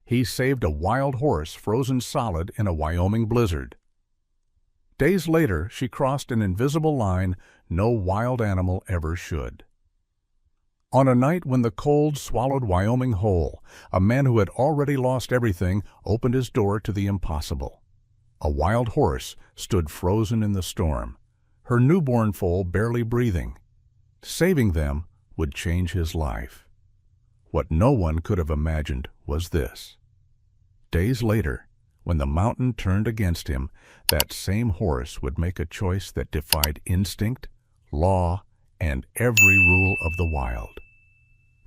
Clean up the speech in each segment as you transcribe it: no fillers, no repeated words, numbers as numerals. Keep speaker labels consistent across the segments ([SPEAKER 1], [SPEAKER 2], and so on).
[SPEAKER 1] He saved a wild horse frozen solid in a Wyoming blizzard. Days later, she crossed an invisible line no wild animal ever should. On a night when the cold swallowed Wyoming whole, a man who had already lost everything opened his door to the impossible. A wild horse stood frozen in the storm, her newborn foal barely breathing. Saving them would change his life. What no one could have imagined was this. Days later, when the mountain turned against him, that same horse would make a choice that defied instinct, law, and every rule of the wild.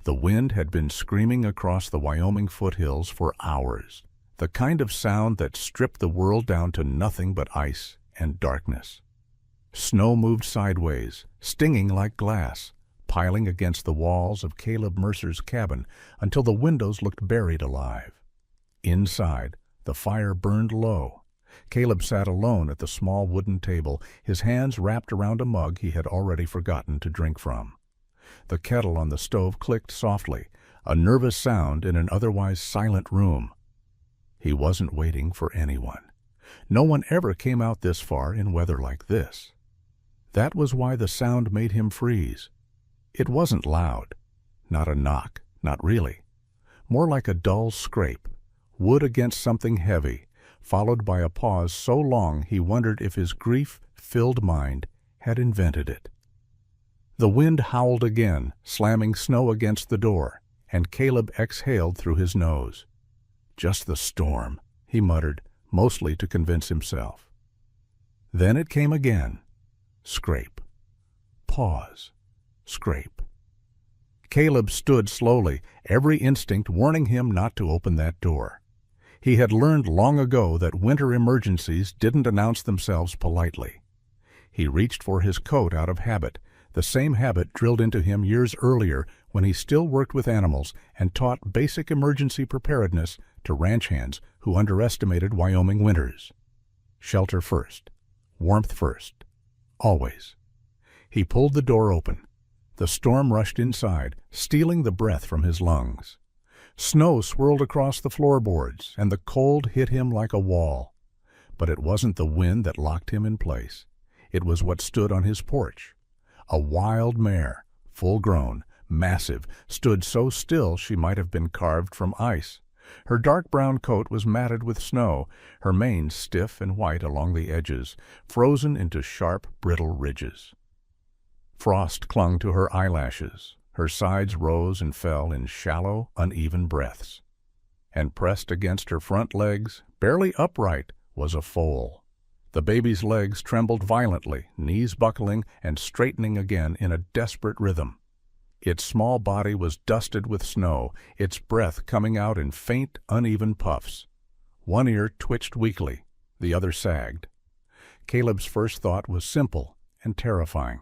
[SPEAKER 1] The wind had been screaming across the Wyoming foothills for hours, the kind of sound that stripped the world down to nothing but ice and darkness. Snow moved sideways, stinging like glass, piling against the walls of Caleb Mercer's cabin until the windows looked buried alive. Inside, the fire burned low. Caleb sat alone at the small wooden table, his hands wrapped around a mug he had already forgotten to drink from. The kettle on the stove clicked softly, a nervous sound in an otherwise silent room. He wasn't waiting for anyone. No one ever came out this far in weather like this. That was why the sound made him freeze. It wasn't loud. Not a knock, not really. More like a dull scrape, wood against something heavy, followed by a pause so long he wondered if his grief-filled mind had invented it. The wind howled again, slamming snow against the door, and Caleb exhaled through his nose. Just the storm, he muttered, mostly to convince himself. Then it came again. Scrape. Pause. Scrape. Caleb stood slowly, every instinct warning him not to open that door. He had learned long ago that winter emergencies didn't announce themselves politely. He reached for his coat out of habit, the same habit drilled into him years earlier when he still worked with animals and taught basic emergency preparedness to ranch hands who underestimated Wyoming winters. Shelter first. Warmth first. Always. He pulled the door open. The storm rushed inside, stealing the breath from his lungs. Snow swirled across the floorboards, and the cold hit him like a wall. But it wasn't the wind that locked him in place. It was what stood on his porch. A wild mare, full-grown, massive, stood so still she might have been carved from ice. Her dark brown coat was matted with snow, her mane stiff and white along the edges, frozen into sharp, brittle ridges. Frost clung to her eyelashes. Her sides rose and fell in shallow, uneven breaths. And pressed against her front legs, barely upright, was a foal. The baby's legs trembled violently, knees buckling and straightening again in a desperate rhythm. Its small body was dusted with snow, its breath coming out in faint, uneven puffs. One ear twitched weakly, the other sagged. Caleb's first thought was simple and terrifying.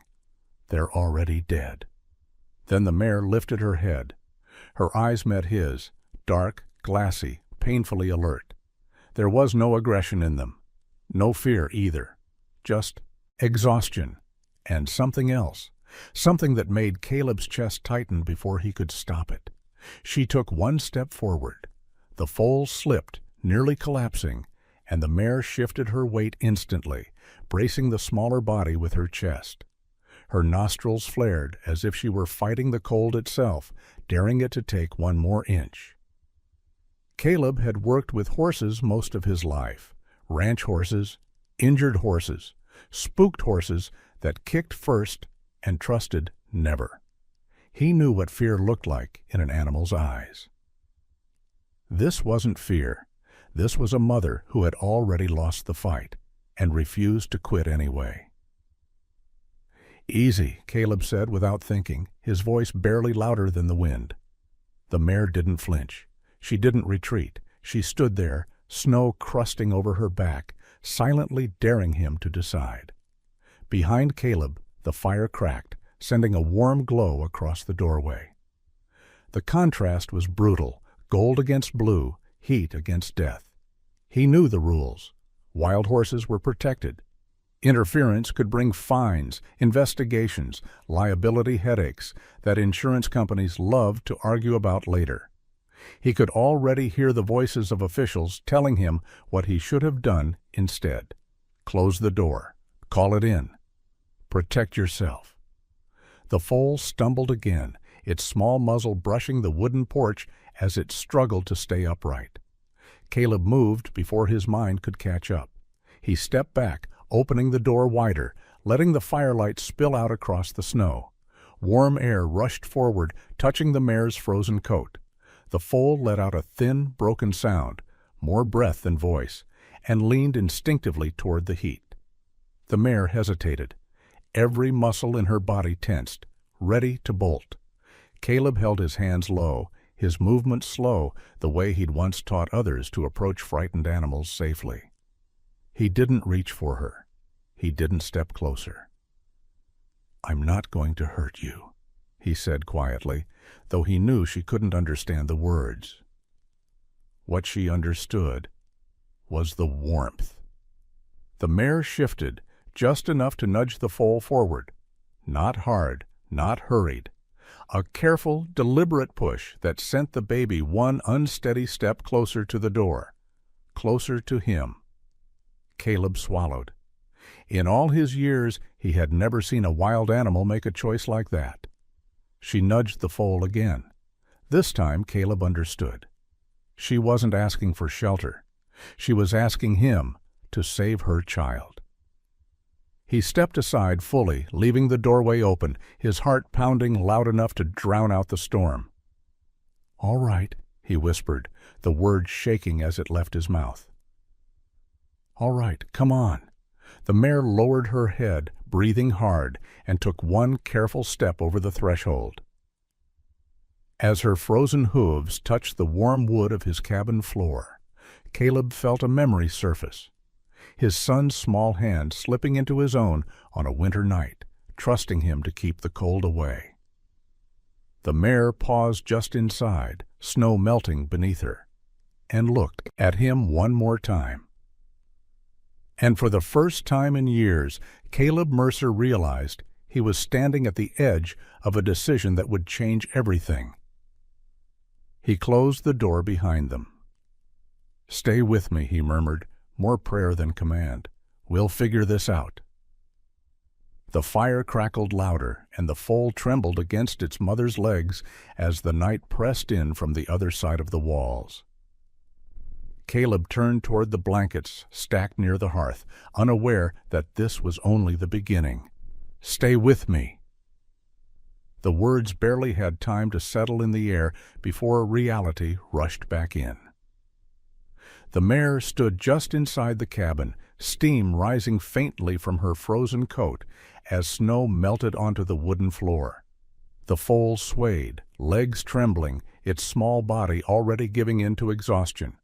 [SPEAKER 1] They're already dead. Then the mare lifted her head. Her eyes met his, dark, glassy, painfully alert. There was no aggression in them. No fear either. Just exhaustion. And something else. Something that made Caleb's chest tighten before he could stop it. She took one step forward. The foal slipped, nearly collapsing, and the mare shifted her weight instantly, bracing the smaller body with her chest. Her nostrils flared as if she were fighting the cold itself, daring it to take one more inch. Caleb had worked with horses most of his life. Ranch horses, injured horses, spooked horses that kicked first and trusted never. He knew what fear looked like in an animal's eyes. This wasn't fear. This was a mother who had already lost the fight and refused to quit anyway. "Easy," Caleb said without thinking, his voice barely louder than the wind. The mare didn't flinch. She didn't retreat. She stood there, snow crusting over her back, silently daring him to decide. Behind Caleb, the fire cracked, sending a warm glow across the doorway. The contrast was brutal, gold against blue, heat against death. He knew the rules. Wild horses were protected. Interference could bring fines, investigations, liability headaches that insurance companies loved to argue about later. He could already hear the voices of officials telling him what he should have done instead. Close the door. Call it in. Protect yourself. The foal stumbled again, its small muzzle brushing the wooden porch as it struggled to stay upright. Caleb moved before his mind could catch up. He stepped back, opening the door wider, letting the firelight spill out across the snow. Warm air rushed forward, touching the mare's frozen coat. The foal let out a thin, broken sound, more breath than voice, and leaned instinctively toward the heat. The mare hesitated. Every muscle in her body tensed, ready to bolt. Caleb held his hands low, his movements slow, the way he'd once taught others to approach frightened animals safely. He didn't reach for her. He didn't step closer. "I'm not going to hurt you," he said quietly, though he knew she couldn't understand the words. What she understood was the warmth. The mare shifted, just enough to nudge the foal forward. Not hard, not hurried. A careful, deliberate push that sent the baby one unsteady step closer to the door, closer to him. Caleb swallowed. In all his years, he had never seen a wild animal make a choice like that. She nudged the foal again. This time, Caleb understood. She wasn't asking for shelter. She was asking him to save her child. He stepped aside fully, leaving the doorway open, his heart pounding loud enough to drown out the storm. "All right," he whispered, the word shaking as it left his mouth. "All right, come on." The mare lowered her head, breathing hard, and took one careful step over the threshold. As her frozen hooves touched the warm wood of his cabin floor, Caleb felt a memory surface. His son's small hand slipping into his own on a winter night, trusting him to keep the cold away. The mare paused just inside, snow melting beneath her, and looked at him one more time. And for the first time in years, Caleb Mercer realized he was standing at the edge of a decision that would change everything. He closed the door behind them. "Stay with me," he murmured, more prayer than command. "We'll figure this out." The fire crackled louder, and the foal trembled against its mother's legs as the night pressed in from the other side of the walls. Caleb turned toward the blankets stacked near the hearth, unaware that this was only the beginning. "Stay with me." The words barely had time to settle in the air before reality rushed back in. The mare stood just inside the cabin, steam rising faintly from her frozen coat as snow melted onto the wooden floor. The foal swayed, legs trembling, its small body already giving in to exhaustion.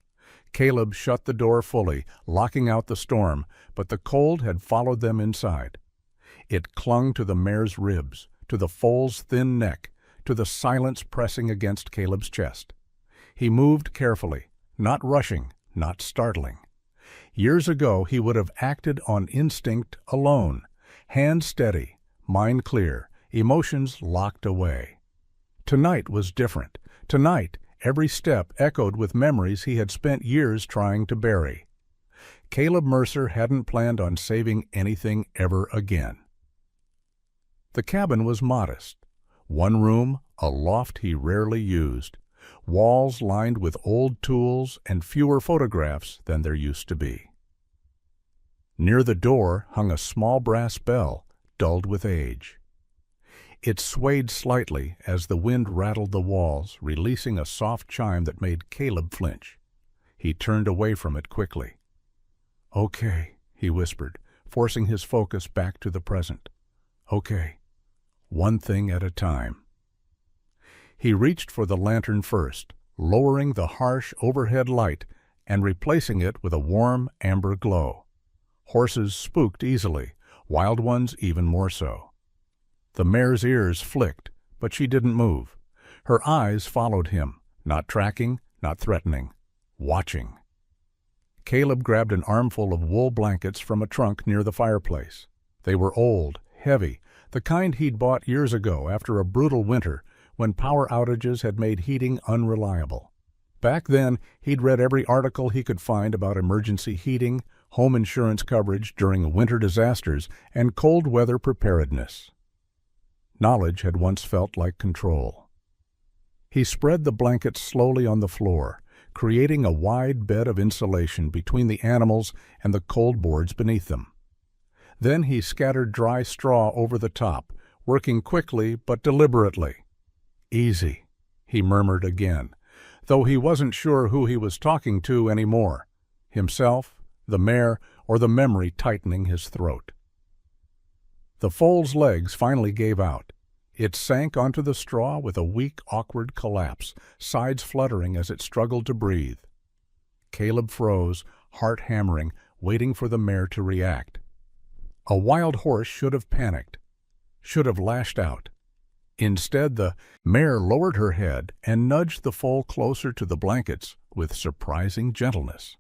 [SPEAKER 1] Caleb shut the door fully, locking out the storm, but the cold had followed them inside. It clung to the mare's ribs, to the foal's thin neck, to the silence pressing against Caleb's chest. He moved carefully, not rushing, not startling. Years ago he would have acted on instinct alone, hand steady, mind clear, emotions locked away. Tonight was different. Tonight, every step echoed with memories he had spent years trying to bury. Caleb Mercer hadn't planned on saving anything ever again. The cabin was modest. One room, a loft he rarely used, walls lined with old tools and fewer photographs than there used to be. Near the door hung a small brass bell, dulled with age. It swayed slightly as the wind rattled the walls, releasing a soft chime that made Caleb flinch. He turned away from it quickly. "Okay," he whispered, forcing his focus back to the present. "Okay, one thing at a time." He reached for the lantern first, lowering the harsh overhead light and replacing it with a warm amber glow. Horses spooked easily, wild ones even more so. The mare's ears flicked, but she didn't move. Her eyes followed him, not tracking, not threatening, watching. Caleb grabbed an armful of wool blankets from a trunk near the fireplace. They were old, heavy, the kind he'd bought years ago after a brutal winter when power outages had made heating unreliable. Back then, he'd read every article he could find about emergency heating, home insurance coverage during winter disasters, and cold weather preparedness. Knowledge had once felt like control. He spread the blankets slowly on the floor, creating a wide bed of insulation between the animals and the cold boards beneath them. Then he scattered dry straw over the top, working quickly but deliberately. "Easy," he murmured again, though he wasn't sure who he was talking to anymore, himself, the mare, or the memory tightening his throat. The foal's legs finally gave out. It sank onto the straw with a weak, awkward collapse, sides fluttering as it struggled to breathe. Caleb froze, heart hammering, waiting for the mare to react. A wild horse should have panicked, should have lashed out. Instead, the mare lowered her head and nudged the foal closer to the blankets with surprising gentleness.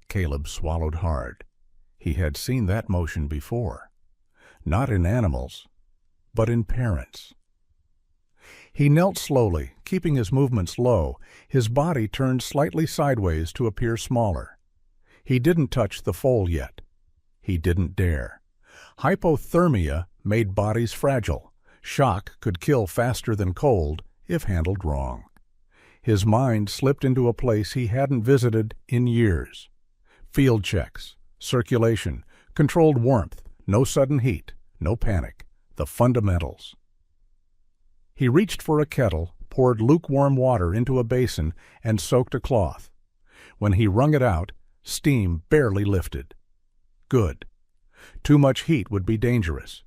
[SPEAKER 1] Caleb swallowed hard. He had seen that motion before. Not in animals, but in parents. He knelt slowly, keeping his movements low, his body turned slightly sideways to appear smaller. He didn't touch the foal yet. He didn't dare. Hypothermia made bodies fragile. Shock could kill faster than cold if handled wrong. His mind slipped into a place he hadn't visited in years. Field checks, circulation, controlled warmth, no sudden heat, no panic, the fundamentals. He reached for a kettle, poured lukewarm water into a basin, and soaked a cloth. When he wrung it out, steam barely lifted. Good. Too much heat would be dangerous.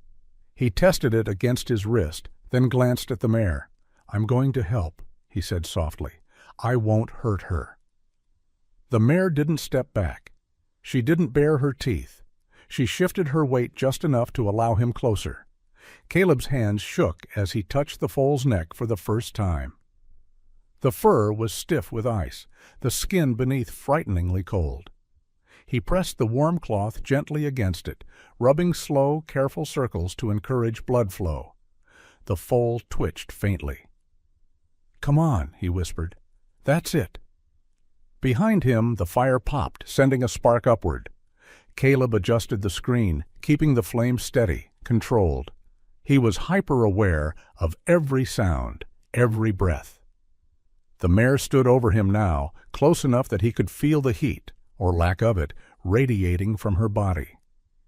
[SPEAKER 1] He tested it against his wrist, then glanced at the mare. "I'm going to help," he said softly. "I won't hurt her." The mare didn't step back. She didn't bare her teeth. She shifted her weight just enough to allow him closer. Caleb's hands shook as he touched the foal's neck for the first time. The fur was stiff with ice, the skin beneath frighteningly cold. He pressed the warm cloth gently against it, rubbing slow, careful circles to encourage blood flow. The foal twitched faintly. "Come on," he whispered. "That's it." Behind him, the fire popped, sending a spark upward. Caleb adjusted the screen, keeping the flame steady, controlled. He was hyper-aware of every sound, every breath. The mare stood over him now, close enough that he could feel the heat, or lack of it, radiating from her body.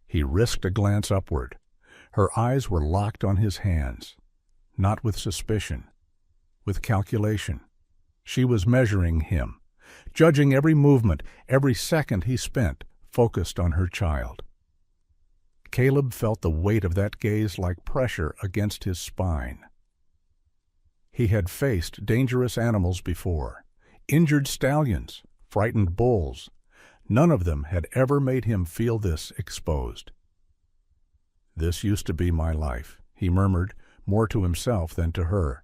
[SPEAKER 1] He risked a glance upward. Her eyes were locked on his hands. Not with suspicion, with calculation. She was measuring him, judging every movement, every second he spent, focused on her child. Caleb felt the weight of that gaze like pressure against his spine. He had faced dangerous animals before, injured stallions, frightened bulls. None of them had ever made him feel this exposed. "This used to be my life," he murmured, more to himself than to her,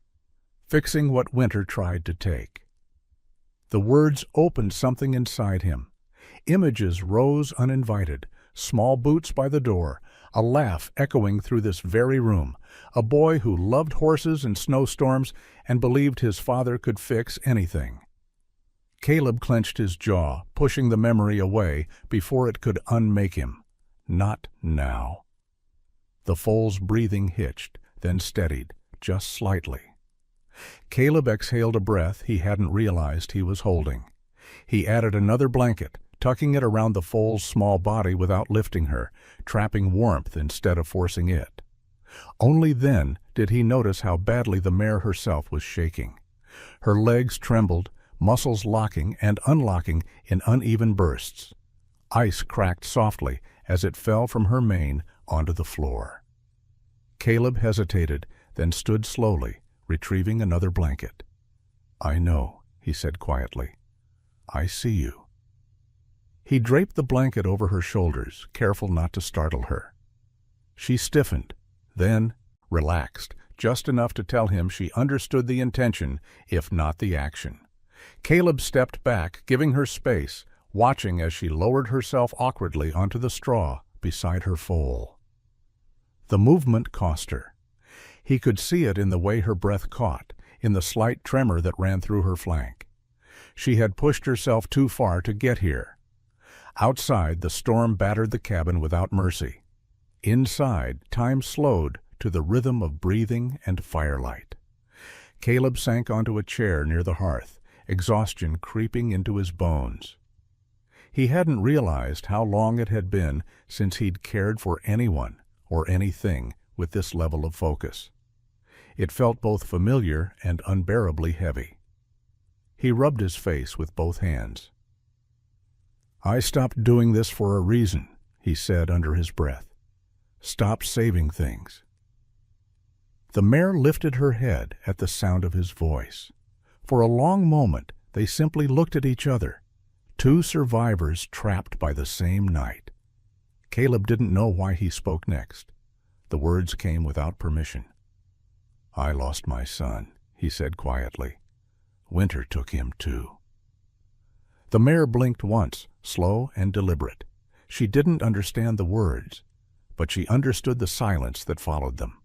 [SPEAKER 1] fixing what winter tried to take. The words opened something inside him. Images rose uninvited, small boots by the door, a laugh echoing through this very room, a boy who loved horses and snowstorms and believed his father could fix anything. Caleb clenched his jaw, pushing the memory away before it could unmake him. Not now. The foal's breathing hitched, then steadied, just slightly. Caleb exhaled a breath he hadn't realized he was holding. He added another blanket, tucking it around the foal's small body without lifting her, trapping warmth instead of forcing it. Only then did he notice how badly the mare herself was shaking. Her legs trembled, muscles locking and unlocking in uneven bursts. Ice cracked softly as it fell from her mane onto the floor. Caleb hesitated, then stood slowly, retrieving another blanket. "I know," he said quietly. "I see you." He draped the blanket over her shoulders, careful not to startle her. She stiffened, then relaxed, just enough to tell him she understood the intention, if not the action. Caleb stepped back, giving her space, watching as she lowered herself awkwardly onto the straw beside her foal. The movement cost her. He could see it in the way her breath caught, in the slight tremor that ran through her flank. She had pushed herself too far to get here. Outside, the storm battered the cabin without mercy. Inside, time slowed to the rhythm of breathing and firelight. Caleb sank onto a chair near the hearth, exhaustion creeping into his bones. He hadn't realized how long it had been since he'd cared for anyone or anything with this level of focus. It felt both familiar and unbearably heavy. He rubbed his face with both hands. "I stopped doing this for a reason," he said under his breath. "Stop saving things." The mare lifted her head at the sound of his voice. For a long moment, they simply looked at each other, two survivors trapped by the same night. Caleb didn't know why he spoke next. The words came without permission. "I lost my son," he said quietly. "Winter took him too." The mare blinked once, slow and deliberate. She didn't understand the words, but she understood the silence that followed them.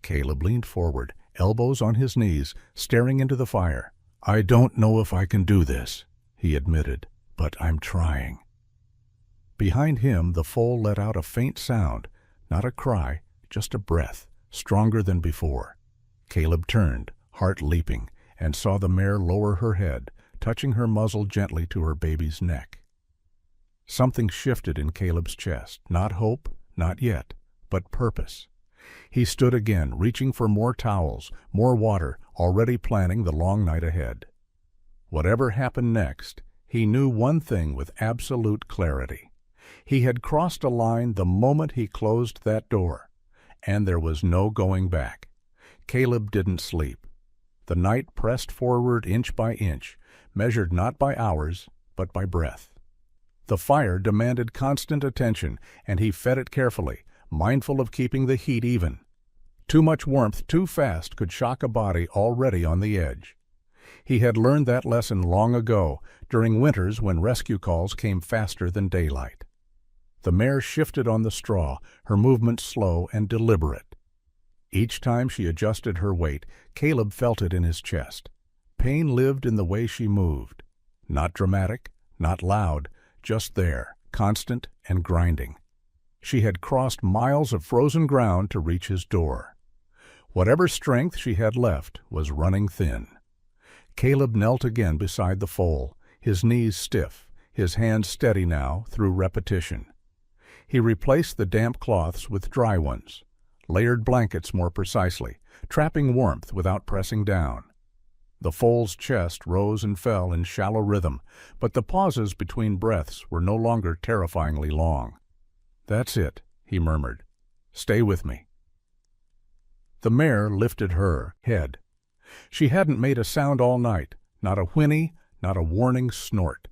[SPEAKER 1] Caleb leaned forward, elbows on his knees, staring into the fire. "I don't know if I can do this," he admitted, "but I'm trying." Behind him, the foal let out a faint sound, not a cry, just a breath, stronger than before. Caleb turned, heart leaping, and saw the mare lower her head, touching her muzzle gently to her baby's neck. Something shifted in Caleb's chest, not hope, not yet, but purpose. He stood again, reaching for more towels, more water, already planning the long night ahead. Whatever happened next, he knew one thing with absolute clarity. He had crossed a line the moment he closed that door, and there was no going back. Caleb didn't sleep. The night pressed forward inch by inch, measured not by hours, but by breath. The fire demanded constant attention, and he fed it carefully, mindful of keeping the heat even. Too much warmth too fast could shock a body already on the edge. He had learned that lesson long ago, during winters when rescue calls came faster than daylight. The mare shifted on the straw, her movements slow and deliberate. Each time she adjusted her weight, Caleb felt it in his chest. Pain lived in the way she moved. Not dramatic, not loud, just there, constant and grinding. She had crossed miles of frozen ground to reach his door. Whatever strength she had left was running thin. Caleb knelt again beside the foal, his knees stiff, his hands steady now through repetition. He replaced the damp cloths with dry ones, layered blankets more precisely, trapping warmth without pressing down. The foal's chest rose and fell in shallow rhythm, but the pauses between breaths were no longer terrifyingly long. "That's it," he murmured. "Stay with me." The mare lifted her head. She hadn't made a sound all night, not a whinny, not a warning snort.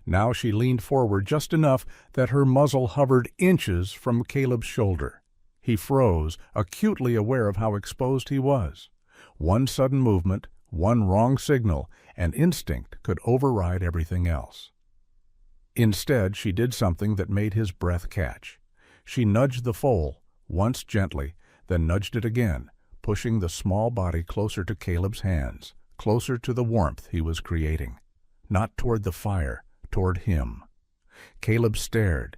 [SPEAKER 1] Now she leaned forward just enough that her muzzle hovered inches from Caleb's shoulder. He froze, acutely aware of how exposed he was. One sudden movement, one wrong signal, and instinct could override everything else. Instead, she did something that made his breath catch. She nudged the foal, once gently, then nudged it again, pushing the small body closer to Caleb's hands, closer to the warmth he was creating. Not toward the fire, toward him. Caleb stared.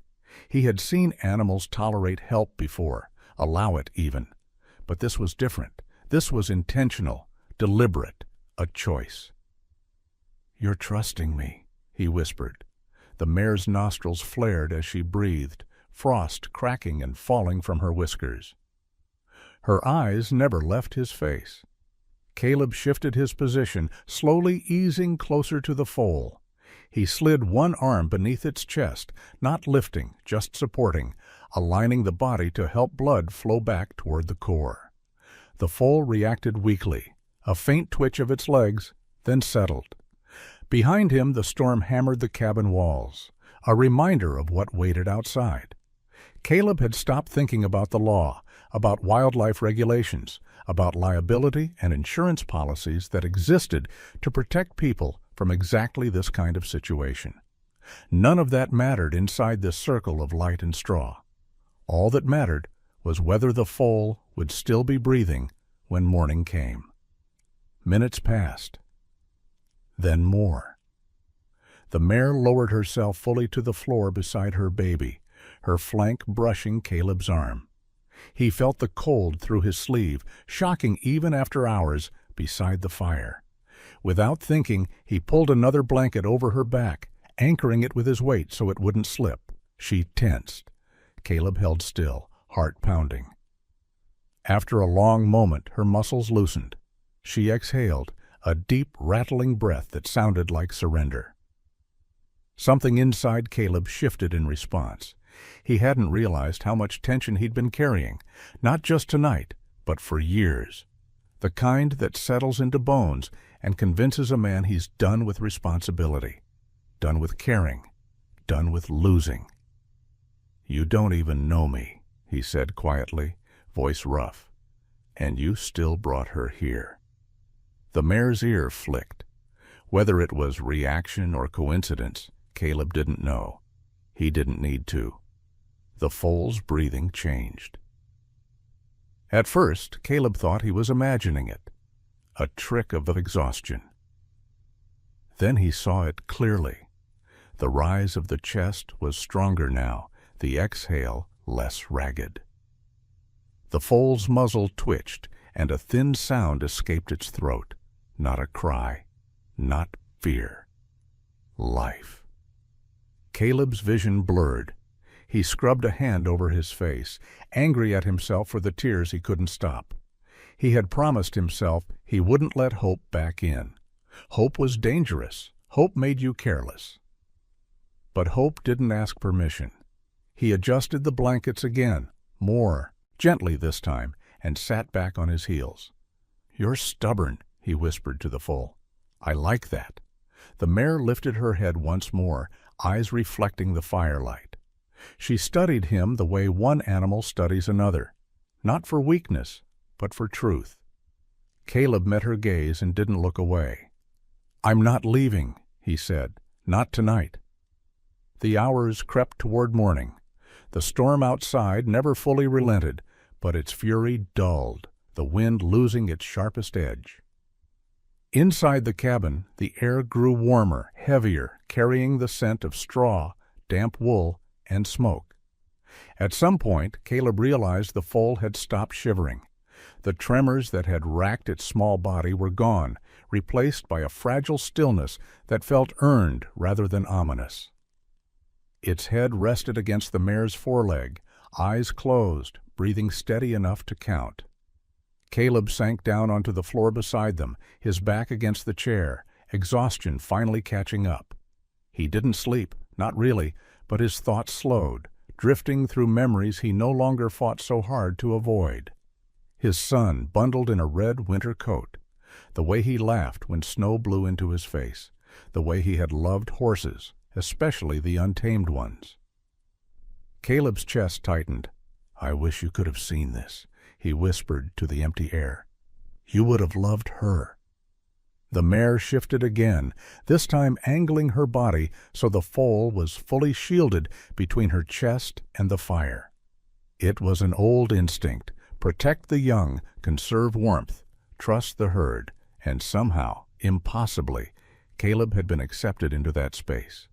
[SPEAKER 1] He had seen animals tolerate help before, allow it even. But this was different. This was intentional, deliberate, a choice. "You're trusting me," he whispered. The mare's nostrils flared as she breathed, frost cracking and falling from her whiskers. Her eyes never left his face. Caleb shifted his position, slowly easing closer to the foal. He slid one arm beneath its chest, not lifting, just supporting, aligning the body to help blood flow back toward the core. The foal reacted weakly, a faint twitch of its legs, then settled. Behind him the storm hammered the cabin walls, a reminder of what waited outside. Caleb had stopped thinking about the law, about wildlife regulations, about liability and insurance policies that existed to protect people from exactly this kind of situation. None of that mattered inside this circle of light and straw. All that mattered was whether the foal would still be breathing when morning came. Minutes passed. Then more. The mare lowered herself fully to the floor beside her baby, her flank brushing Caleb's arm. He felt the cold through his sleeve, shocking even after hours beside the fire. Without thinking, he pulled another blanket over her back, anchoring it with his weight so it wouldn't slip. She tensed. Caleb held still, heart pounding. After a long moment, her muscles loosened. She exhaled, a deep, rattling breath that sounded like surrender. Something inside Caleb shifted in response. He hadn't realized how much tension he'd been carrying, not just tonight, but for years. The kind that settles into bones and convinces a man he's done with responsibility, done with caring, done with losing. "You don't even know me," he said quietly, voice rough. "And you still brought her here." The mare's ear flicked. Whether it was reaction or coincidence, Caleb didn't know. He didn't need to. The foal's breathing changed. At first, Caleb thought he was imagining it, a trick of exhaustion. Then he saw it clearly. The rise of the chest was stronger now, the exhale less ragged. The foal's muzzle twitched, and a thin sound escaped its throat. Not a cry, not fear. Life. Caleb's vision blurred. He scrubbed a hand over his face, angry at himself for the tears he couldn't stop. He had promised himself he wouldn't let hope back in. Hope was dangerous. Hope made you careless. But hope didn't ask permission. He adjusted the blankets again, more, gently this time, and sat back on his heels. "You're stubborn," he whispered to the foal. "I like that." The mare lifted her head once more, eyes reflecting the firelight. She studied him the way one animal studies another, not for weakness, but for truth. Caleb met her gaze and didn't look away. "I'm not leaving," he said, "not tonight." The hours crept toward morning. The storm outside never fully relented, but its fury dulled, the wind losing its sharpest edge. Inside the cabin, the air grew warmer, heavier, carrying the scent of straw, damp wool, and smoke. At some point, Caleb realized the foal had stopped shivering. The tremors that had racked its small body were gone, replaced by a fragile stillness that felt earned rather than ominous. Its head rested against the mare's foreleg, eyes closed, breathing steady enough to count. Caleb sank down onto the floor beside them, his back against the chair, exhaustion finally catching up. He didn't sleep, not really, but his thoughts slowed, drifting through memories he no longer fought so hard to avoid. His son bundled in a red winter coat, the way he laughed when snow blew into his face, the way he had loved horses, especially the untamed ones. Caleb's chest tightened. "I wish you could have seen this," he whispered to the empty air. "You would have loved her." The mare shifted again, this time angling her body so the foal was fully shielded between her chest and the fire. It was an old instinct: protect the young, conserve warmth, trust the herd, and somehow, impossibly, Caleb had been accepted into that space.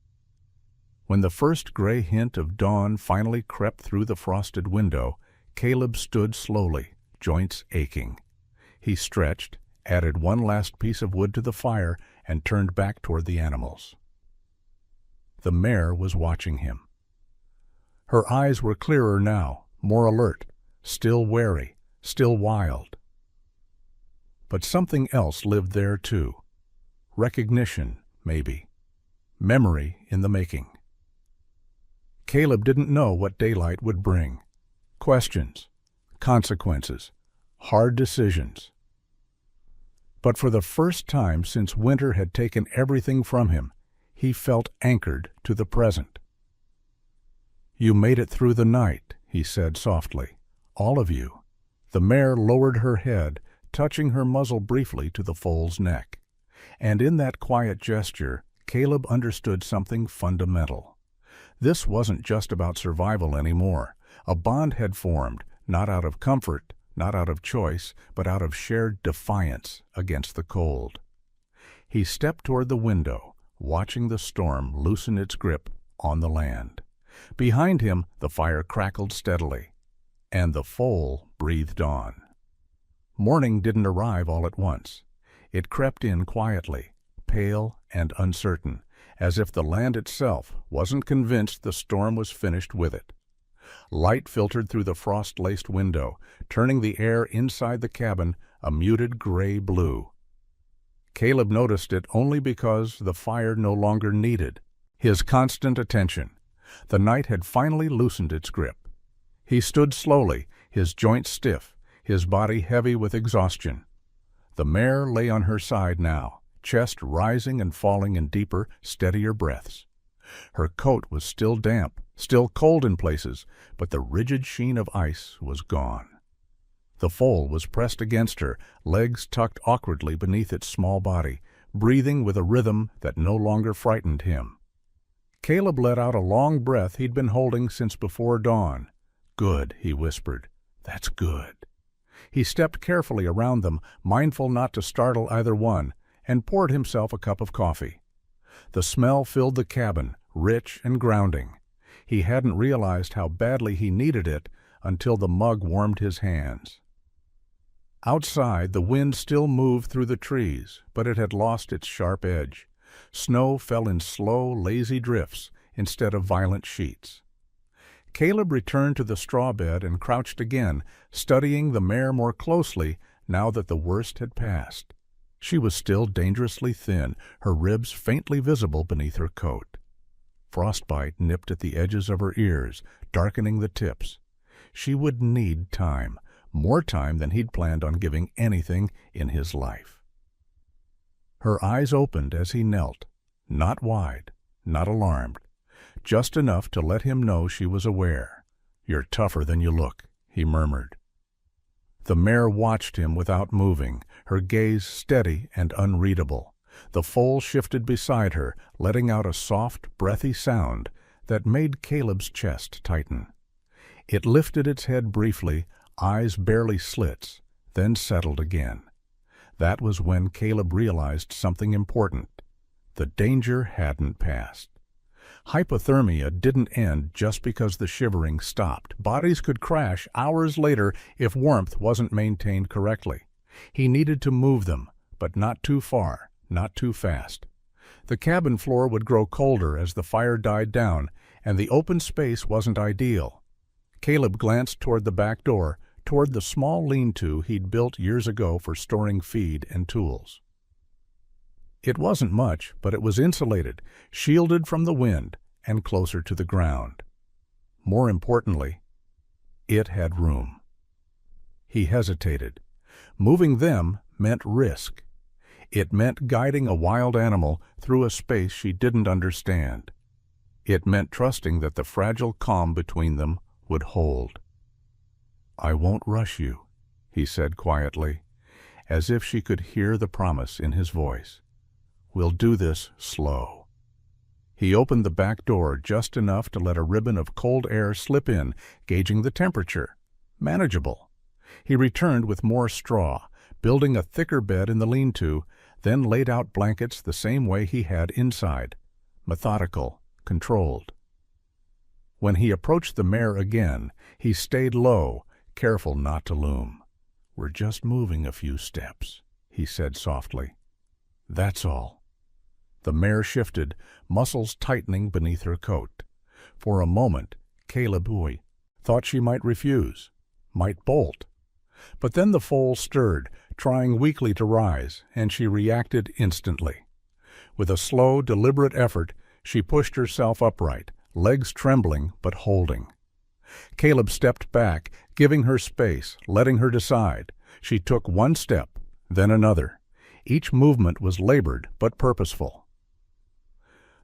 [SPEAKER 1] When the first gray hint of dawn finally crept through the frosted window, Caleb stood slowly, joints aching. He stretched, added one last piece of wood to the fire, and turned back toward the animals. The mare was watching him. Her eyes were clearer now, more alert, still wary, still wild. But something else lived there too. Recognition, maybe. Memory in the making. Caleb didn't know what daylight would bring. Questions, consequences, hard decisions. But for the first time since winter had taken everything from him, he felt anchored to the present. "You made it through the night," he said softly. "All of you." The mare lowered her head, touching her muzzle briefly to the foal's neck. And in that quiet gesture, Caleb understood something fundamental. This wasn't just about survival anymore. A bond had formed, not out of comfort, not out of choice, but out of shared defiance against the cold. He stepped toward the window, watching the storm loosen its grip on the land. Behind him, the fire crackled steadily, and the foal breathed on. Morning didn't arrive all at once. It crept in quietly, pale and uncertain, as if the land itself wasn't convinced the storm was finished with it. Light filtered through the frost-laced window, turning the air inside the cabin a muted gray blue. Caleb noticed it only because the fire no longer needed his constant attention. The night had finally loosened its grip. He stood slowly, his joints stiff, his body heavy with exhaustion. The mare lay on her side now, chest rising and falling in deeper, steadier breaths. Her coat was still damp, still cold in places, but the rigid sheen of ice was gone. The foal was pressed against her, legs tucked awkwardly beneath its small body, breathing with a rhythm that no longer frightened him. Caleb let out a long breath he'd been holding since before dawn. "Good," he whispered. "That's good." He stepped carefully around them, mindful not to startle either one, and poured himself a cup of coffee. The smell filled the cabin, rich and grounding. He hadn't realized how badly he needed it until the mug warmed his hands. Outside, the wind still moved through the trees, but it had lost its sharp edge. Snow fell in slow, lazy drifts instead of violent sheets. Caleb returned to the straw bed and crouched again, studying the mare more closely now that the worst had passed. She was still dangerously thin, her ribs faintly visible beneath her coat. Frostbite nipped at the edges of her ears, darkening the tips. She would need time, more time than he'd planned on giving anything in his life. Her eyes opened as he knelt, not wide, not alarmed, just enough to let him know she was aware. "You're tougher than you look," he murmured. The mare watched him without moving, her gaze steady and unreadable. The foal shifted beside her, letting out a soft, breathy sound that made Caleb's chest tighten. It lifted its head briefly, eyes barely slits, then settled again. That was when Caleb realized something important. The danger hadn't passed. Hypothermia didn't end just because the shivering stopped. Bodies could crash hours later if warmth wasn't maintained correctly. He needed to move them, but not too far, not too fast. The cabin floor would grow colder as the fire died down, and the open space wasn't ideal. Caleb glanced toward the back door, toward the small lean-to he'd built years ago for storing feed and tools. It wasn't much, but it was insulated, shielded from the wind, and closer to the ground. More importantly, it had room. He hesitated. Moving them meant risk. It meant guiding a wild animal through a space she didn't understand. It meant trusting that the fragile calm between them would hold. "I won't rush you," he said quietly, as if she could hear the promise in his voice. "We'll do this slow." He opened the back door just enough to let a ribbon of cold air slip in, gauging the temperature. Manageable. He returned with more straw, building a thicker bed in the lean-to, then laid out blankets the same way he had inside. Methodical, controlled. When he approached the mare again, he stayed low, careful not to loom. "We're just moving a few steps," he said softly. "That's all." The mare shifted, muscles tightening beneath her coat. For a moment, Caleb thought she might refuse, might bolt. But then the foal stirred, trying weakly to rise, and she reacted instantly. With a slow, deliberate effort, she pushed herself upright, legs trembling but holding. Caleb stepped back, giving her space, letting her decide. She took one step, then another. Each movement was labored but purposeful.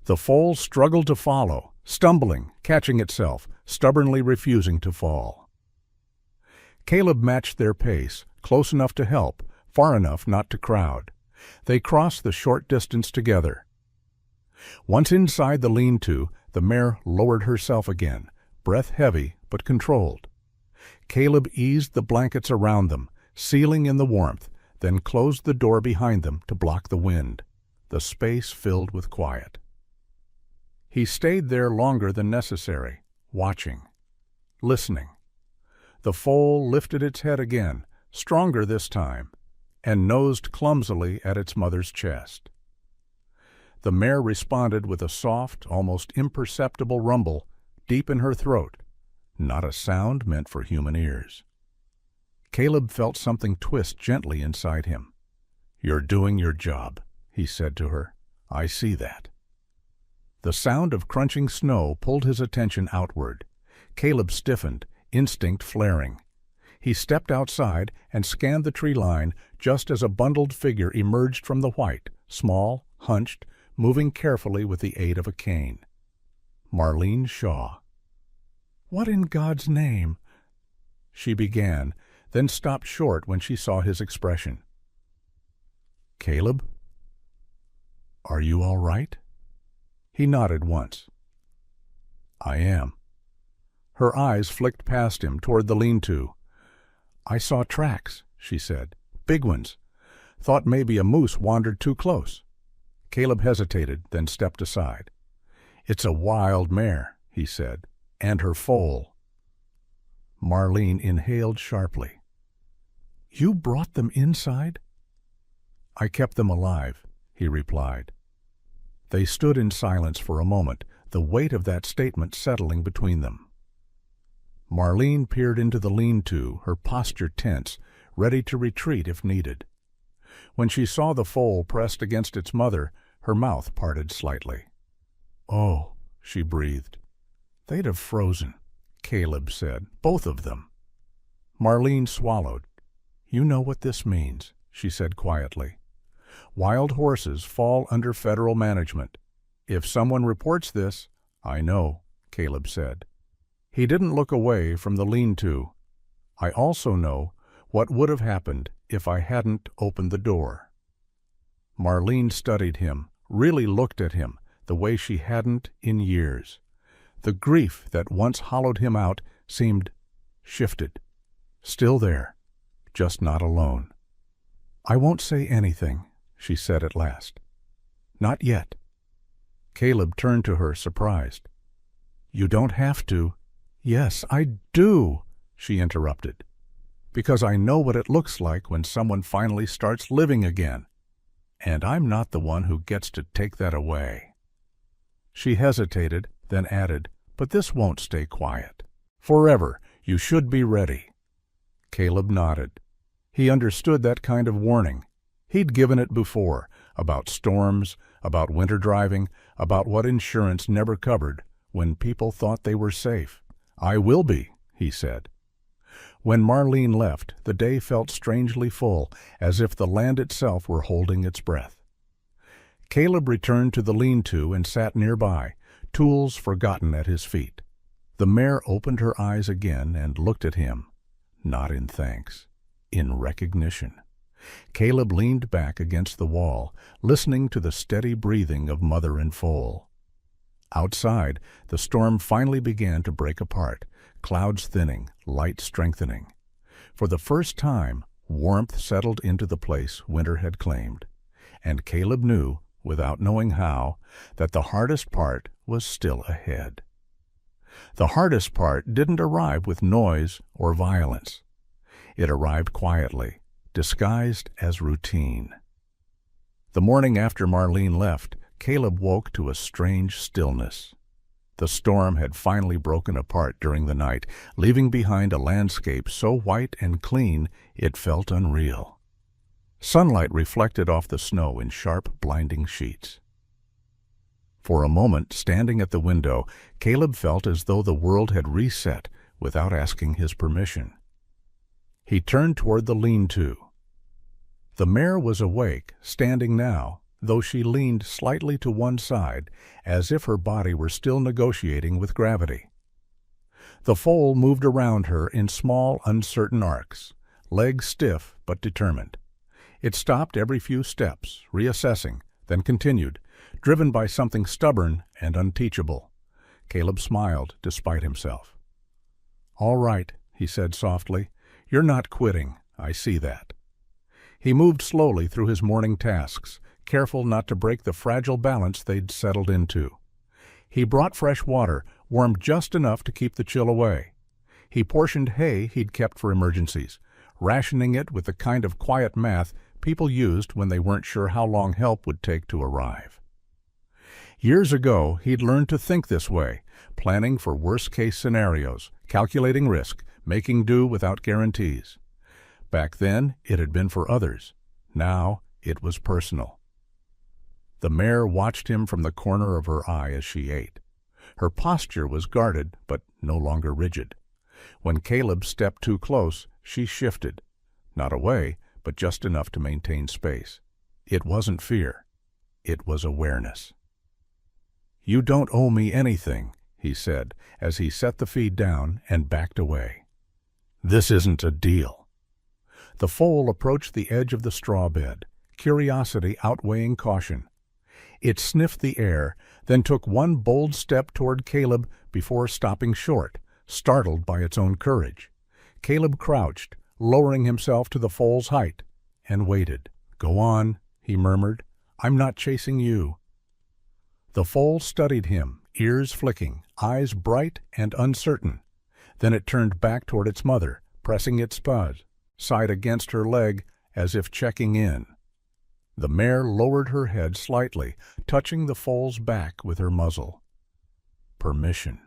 [SPEAKER 1] The foal struggled to follow, stumbling, catching itself, stubbornly refusing to fall. Caleb matched their pace, close enough to help, far enough not to crowd. They crossed the short distance together. Once inside the lean-to, the mare lowered herself again, breath heavy but controlled. Caleb eased the blankets around them, sealing in the warmth, then closed the door behind them to block the wind. the space filled with quiet. He stayed there longer than necessary, watching, listening. The foal lifted its head again, stronger this time, and nosed clumsily at its mother's chest. The mare responded with a soft, almost imperceptible rumble deep in her throat, not a sound meant for human ears. Caleb felt something twist gently inside him. "You're doing your job," he said to her. "I see that." The sound of crunching snow pulled his attention outward. Caleb stiffened, instinct flaring. He stepped outside and scanned the tree line just as a bundled figure emerged from the white, small, hunched, moving carefully with the aid of a cane. Marlene Shaw. "What in God's name?" she began, then stopped short when she saw his expression. "Caleb? Are you all right?" He nodded once. "I am." Her eyes flicked past him toward the lean-to. "I saw tracks," she said. "Big ones. Thought maybe a moose wandered too close." Caleb hesitated, then stepped aside. "It's a wild mare," he said, "and her foal." Marlene inhaled sharply. "You brought them inside?" "I kept them alive," he replied. They stood in silence for a moment, the weight of that statement settling between them. Marlene peered into the lean-to, her posture tense, ready to retreat if needed. When she saw the foal pressed against its mother, her mouth parted slightly. "Oh," she breathed. "They'd have frozen," Caleb said. "Both of them." Marlene swallowed. "You know what this means," she said quietly. "Wild horses fall under federal management. If someone reports this—" "I know," Caleb said. He didn't look away from the lean-to. "I also know what would have happened if I hadn't opened the door." Marlene studied him, really looked at him, the way she hadn't in years. The grief that once hollowed him out seemed shifted. Still there, just not alone. "I won't say anything," she said at last. "Not yet." Caleb turned to her, surprised. "You don't have to." "Yes, I do," she interrupted. "Because I know what it looks like when someone finally starts living again. And I'm not the one who gets to take that away." She hesitated, then added, "But this won't stay quiet. Forever, you should be ready." Caleb nodded. He understood that kind of warning. He'd given it before, about storms, about winter driving, about what insurance never covered, when people thought they were safe. "I will be," he said. When Marlene left, the day felt strangely full, as if the land itself were holding its breath. Caleb returned to the lean-to and sat nearby, tools forgotten at his feet. The mare opened her eyes again and looked at him, not in thanks, in recognition. Caleb leaned back against the wall, listening to the steady breathing of mother and foal. Outside, the storm finally began to break apart, clouds thinning, light strengthening. For the first time, warmth settled into the place winter had claimed, and Caleb knew, without knowing how, that the hardest part was still ahead. The hardest part didn't arrive with noise or violence. It arrived quietly, disguised as routine. The morning after Marlene left, Caleb woke to a strange stillness. The storm had finally broken apart during the night, leaving behind a landscape so white and clean it felt unreal. Sunlight reflected off the snow in sharp, blinding sheets. For a moment, standing at the window, Caleb felt as though the world had reset without asking his permission. He turned toward the lean-to. The mare was awake, standing now, though she leaned slightly to one side, as if her body were still negotiating with gravity. The foal moved around her in small, uncertain arcs, legs stiff but determined. It stopped every few steps, reassessing, then continued, driven by something stubborn and unteachable. Caleb smiled despite himself. "All right," he said softly. "You're not quitting. I see that." He moved slowly through his morning tasks, careful not to break the fragile balance they'd settled into. He brought fresh water, warmed just enough to keep the chill away. He portioned hay he'd kept for emergencies, rationing it with the kind of quiet math people used when they weren't sure how long help would take to arrive. Years ago, he'd learned to think this way, planning for worst-case scenarios, calculating risk, making do without guarantees. Back then, it had been for others. Now, it was personal. The mare watched him from the corner of her eye as she ate. Her posture was guarded, but no longer rigid. When Caleb stepped too close, she shifted. Not away, but just enough to maintain space. It wasn't fear. It was awareness. "You don't owe me anything," he said, as he set the feed down and backed away. "This isn't a deal." The foal approached the edge of the straw bed, curiosity outweighing caution. It sniffed the air, then took one bold step toward Caleb before stopping short, startled by its own courage. Caleb crouched, lowering himself to the foal's height, and waited. "Go on," he murmured. "I'm not chasing you." The foal studied him, ears flicking, eyes bright and uncertain. Then it turned back toward its mother, pressing its side against her leg as if checking in. The mare lowered her head slightly, touching the foal's back with her muzzle. Permission.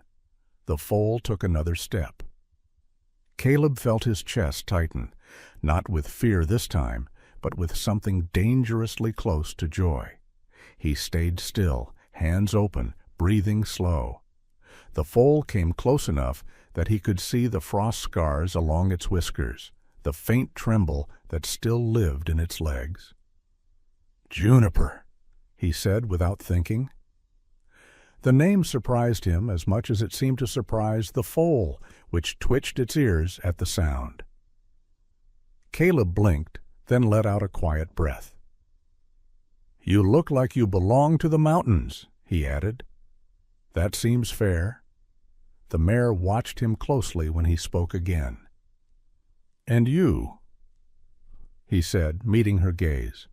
[SPEAKER 1] The foal took another step. Caleb felt his chest tighten, not with fear this time, but with something dangerously close to joy. He stayed still, hands open, breathing slow. The foal came close enough that he could see the frost scars along its whiskers, the faint tremble that still lived in its legs. "Juniper," he said without thinking. The name surprised him as much as it seemed to surprise the foal, which twitched its ears at the sound. Caleb blinked, then let out a quiet breath. "You look like you belong to the mountains," he added. "That seems fair." The mare watched him closely when he spoke again. "And you," he said, meeting her gaze.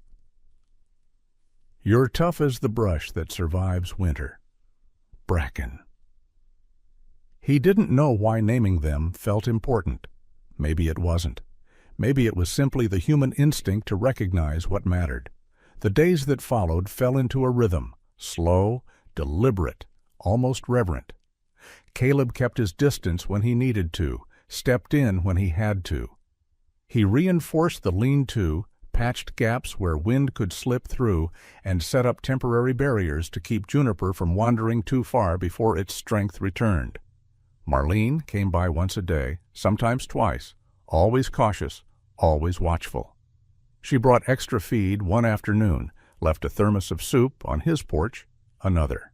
[SPEAKER 1] "You're tough as the brush that survives winter. Bracken." He didn't know why naming them felt important. Maybe it wasn't. Maybe it was simply the human instinct to recognize what mattered. The days that followed fell into a rhythm, slow, deliberate, almost reverent. Caleb kept his distance when he needed to, stepped in when he had to. He reinforced the lean-to, patched gaps where wind could slip through, and set up temporary barriers to keep Juniper from wandering too far before its strength returned. Marlene came by once a day, sometimes twice, always cautious, always watchful. She brought extra feed one afternoon, left a thermos of soup on his porch another.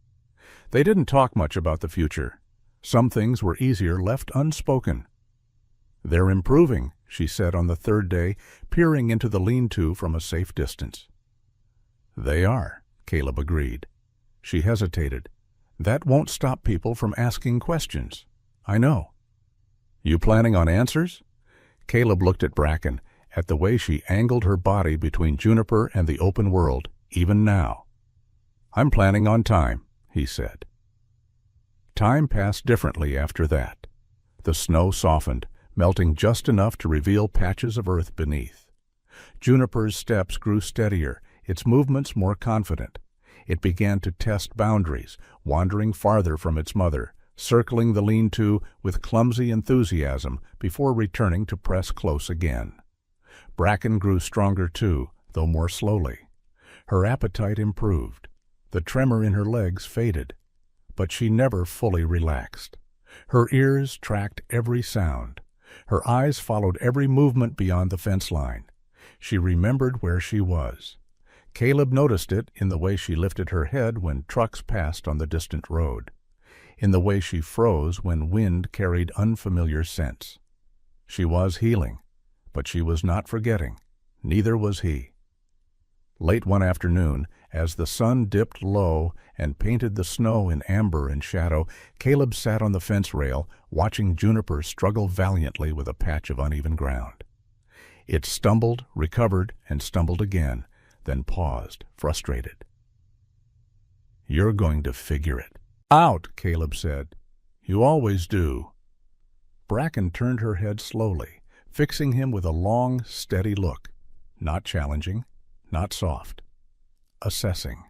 [SPEAKER 1] They didn't talk much about the future. Some things were easier left unspoken. "They're improving," she said on the third day, peering into the lean-to from a safe distance. "They are," Caleb agreed. She hesitated. "That won't stop people from asking questions." "I know." "You planning on answers?" Caleb looked at Bracken, at the way she angled her body between Juniper and the open world, even now. "I'm planning on time," he said. Time passed differently after that. The snow softened, melting just enough to reveal patches of earth beneath. Juniper's steps grew steadier, its movements more confident. It began to test boundaries, wandering farther from its mother, circling the lean-to with clumsy enthusiasm before returning to press close again. Bracken grew stronger too, though more slowly. Her appetite improved. The tremor in her legs faded. But she never fully relaxed. Her ears tracked every sound. Her eyes followed every movement beyond the fence line. She remembered where she was. Caleb noticed it in the way she lifted her head when trucks passed on the distant road, in the way she froze when wind carried unfamiliar scents. She was healing, but she was not forgetting. Neither was he. Late one afternoon, as the sun dipped low and painted the snow in amber and shadow, Caleb sat on the fence rail, watching Juniper struggle valiantly with a patch of uneven ground. It stumbled, recovered, and stumbled again, then paused, frustrated. "You're going to figure it out," Caleb said. "You always do." Bracken turned her head slowly, fixing him with a long, steady look. Not challenging, not soft. Assessing.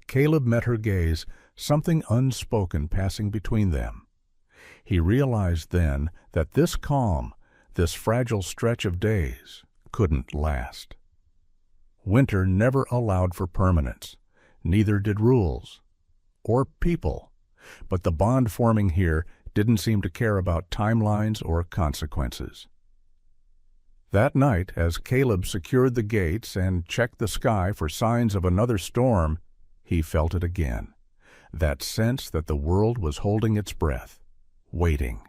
[SPEAKER 1] Caleb met her gaze, something unspoken passing between them. He realized then that this calm, this fragile stretch of days, couldn't last. Winter never allowed for permanence. Neither did rules. Or people. But the bond forming here didn't seem to care about timelines or consequences. That night, as Caleb secured the gates and checked the sky for signs of another storm, he felt it again. That sense that the world was holding its breath, waiting.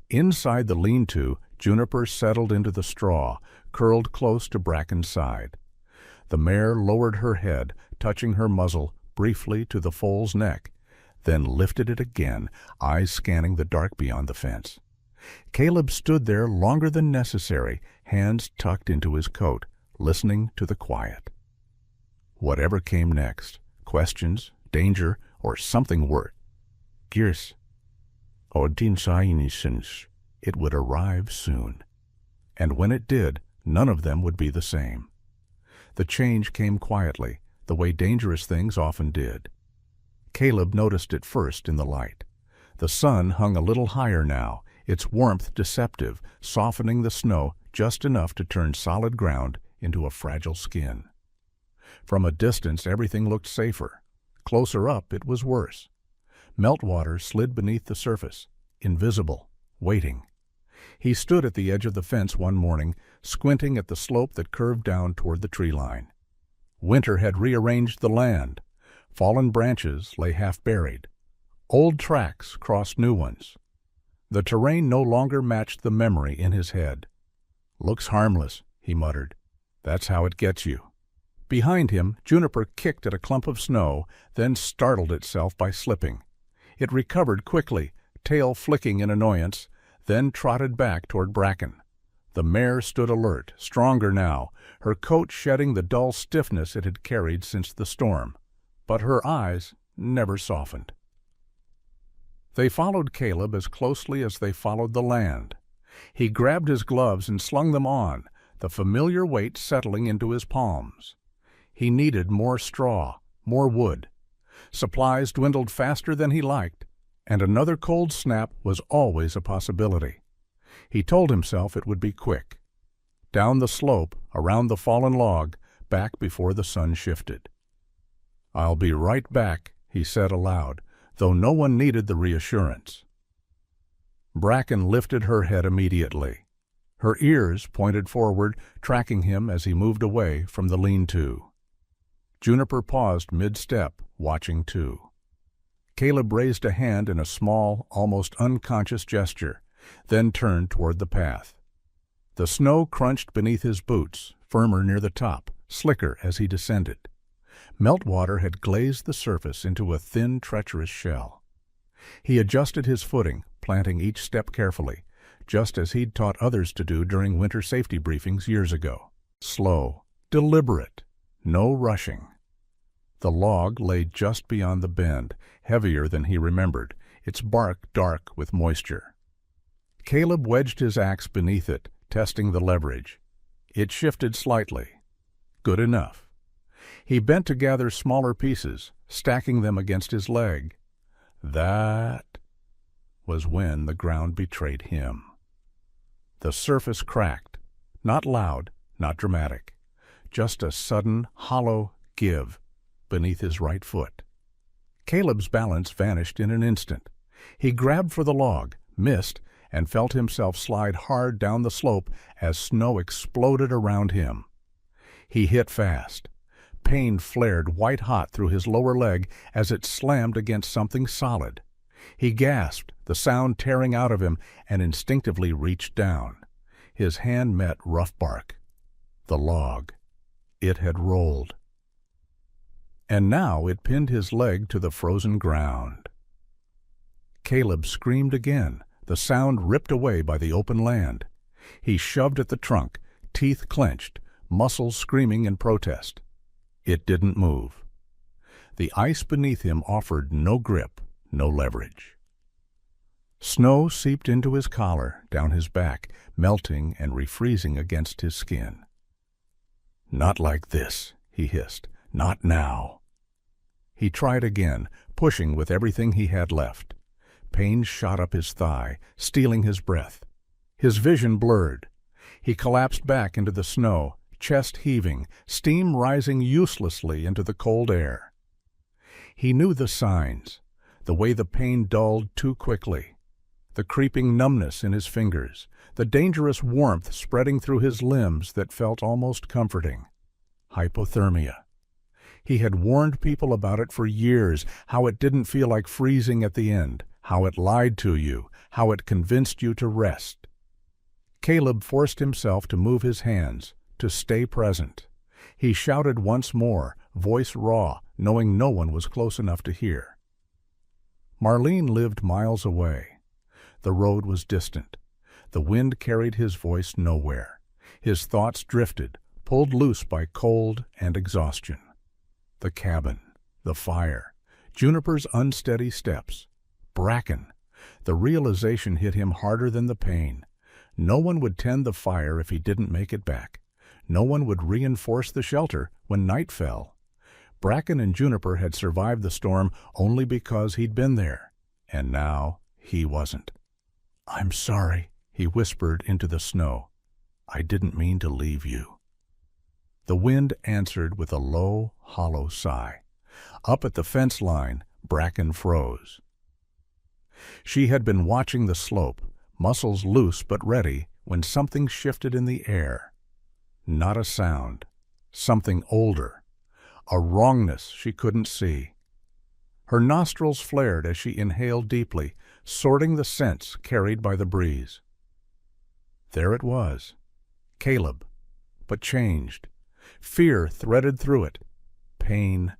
[SPEAKER 1] Inside the lean-to, Juniper settled into the straw, curled close to Bracken's side. The mare lowered her head, touching her muzzle briefly to the foal's neck, then lifted it again, eyes scanning the dark beyond the fence. Caleb stood there longer than necessary, hands tucked into his coat, listening to the quiet. Whatever came next, questions, danger, or something worse, Gears, it would arrive soon. And when it did, none of them would be the same. The change came quietly, the way dangerous things often did. Caleb noticed it first in the light. The sun hung a little higher now, its warmth deceptive, softening the snow just enough to turn solid ground into a fragile skin. From a distance, everything looked safer. Closer up, it was worse. Meltwater slid beneath the surface, invisible, waiting. He stood at the edge of the fence one morning, squinting at the slope that curved down toward the tree line. Winter had rearranged the land. Fallen branches lay half buried. Old tracks crossed new ones. The terrain no longer matched the memory in his head. "Looks harmless," he muttered. "That's how it gets you." Behind him, Juniper kicked at a clump of snow, then startled itself by slipping. It recovered quickly, tail flicking in annoyance, then trotted back toward Bracken. The mare stood alert, stronger now, her coat shedding the dull stiffness it had carried since the storm. But her eyes never softened. They followed Caleb as closely as they followed the land. He grabbed his gloves and slung them on, the familiar weight settling into his palms. He needed more straw, more wood. Supplies dwindled faster than he liked, and another cold snap was always a possibility. He told himself it would be quick. Down the slope, around the fallen log, back before the sun shifted. "I'll be right back," he said aloud, though no one needed the reassurance. Bracken lifted her head immediately. Her ears pointed forward, tracking him as he moved away from the lean-to. Juniper paused mid-step, watching too. Caleb raised a hand in a small, almost unconscious gesture, then turned toward the path. The snow crunched beneath his boots, firmer near the top, slicker as he descended. Meltwater had glazed the surface into a thin, treacherous shell. He adjusted his footing, planting each step carefully, just as he'd taught others to do during winter safety briefings years ago. Slow, deliberate, no rushing. The log lay just beyond the bend, heavier than he remembered, its bark dark with moisture. Caleb wedged his axe beneath it, testing the leverage. It shifted slightly. Good enough. He bent to gather smaller pieces, stacking them against his leg. That was when the ground betrayed him. The surface cracked, not loud, not dramatic, just a sudden, hollow give beneath his right foot. Caleb's balance vanished in an instant. He grabbed for the log, missed, and felt himself slide hard down the slope as snow exploded around him. He hit fast. Pain flared white-hot through his lower leg as it slammed against something solid. He gasped, the sound tearing out of him, and instinctively reached down. His hand met rough bark. The log. It had rolled. And now it pinned his leg to the frozen ground. Caleb screamed again, the sound ripped away by the open land. He shoved at the trunk, teeth clenched, muscles screaming in protest. It didn't move. The ice beneath him offered no grip, no leverage. Snow seeped into his collar, down his back, melting and refreezing against his skin. "Not like this," he hissed. "Not now." He tried again, pushing with everything he had left. Pain shot up his thigh, stealing his breath. His vision blurred. He collapsed back into the snow, chest heaving, steam rising uselessly into the cold air. He knew the signs, the way the pain dulled too quickly, the creeping numbness in his fingers, the dangerous warmth spreading through his limbs that felt almost comforting. Hypothermia. He had warned people about it for years, how it didn't feel like freezing at the end, how it lied to you, how it convinced you to rest. Caleb forced himself to move his hands, to stay present. He shouted once more, voice raw, knowing no one was close enough to hear. Marlene lived miles away. The road was distant. The wind carried his voice nowhere. His thoughts drifted, pulled loose by cold and exhaustion. The cabin, the fire, Juniper's unsteady steps, Bracken. The realization hit him harder than the pain. No one would tend the fire if he didn't make it back. No one would reinforce the shelter when night fell. Bracken and Juniper had survived the storm only because he'd been there, and now he wasn't. "I'm sorry," he whispered into the snow. "I didn't mean to leave you." The wind answered with a low, hollow sigh. Up at the fence line, Bracken froze. She had been watching the slope, muscles loose but ready, when something shifted in the air. Not a sound. Something older. A wrongness she couldn't see. Her nostrils flared as she inhaled deeply, sorting the scents carried by the breeze. There it was. Caleb, but changed. Fear threaded through it. Pain.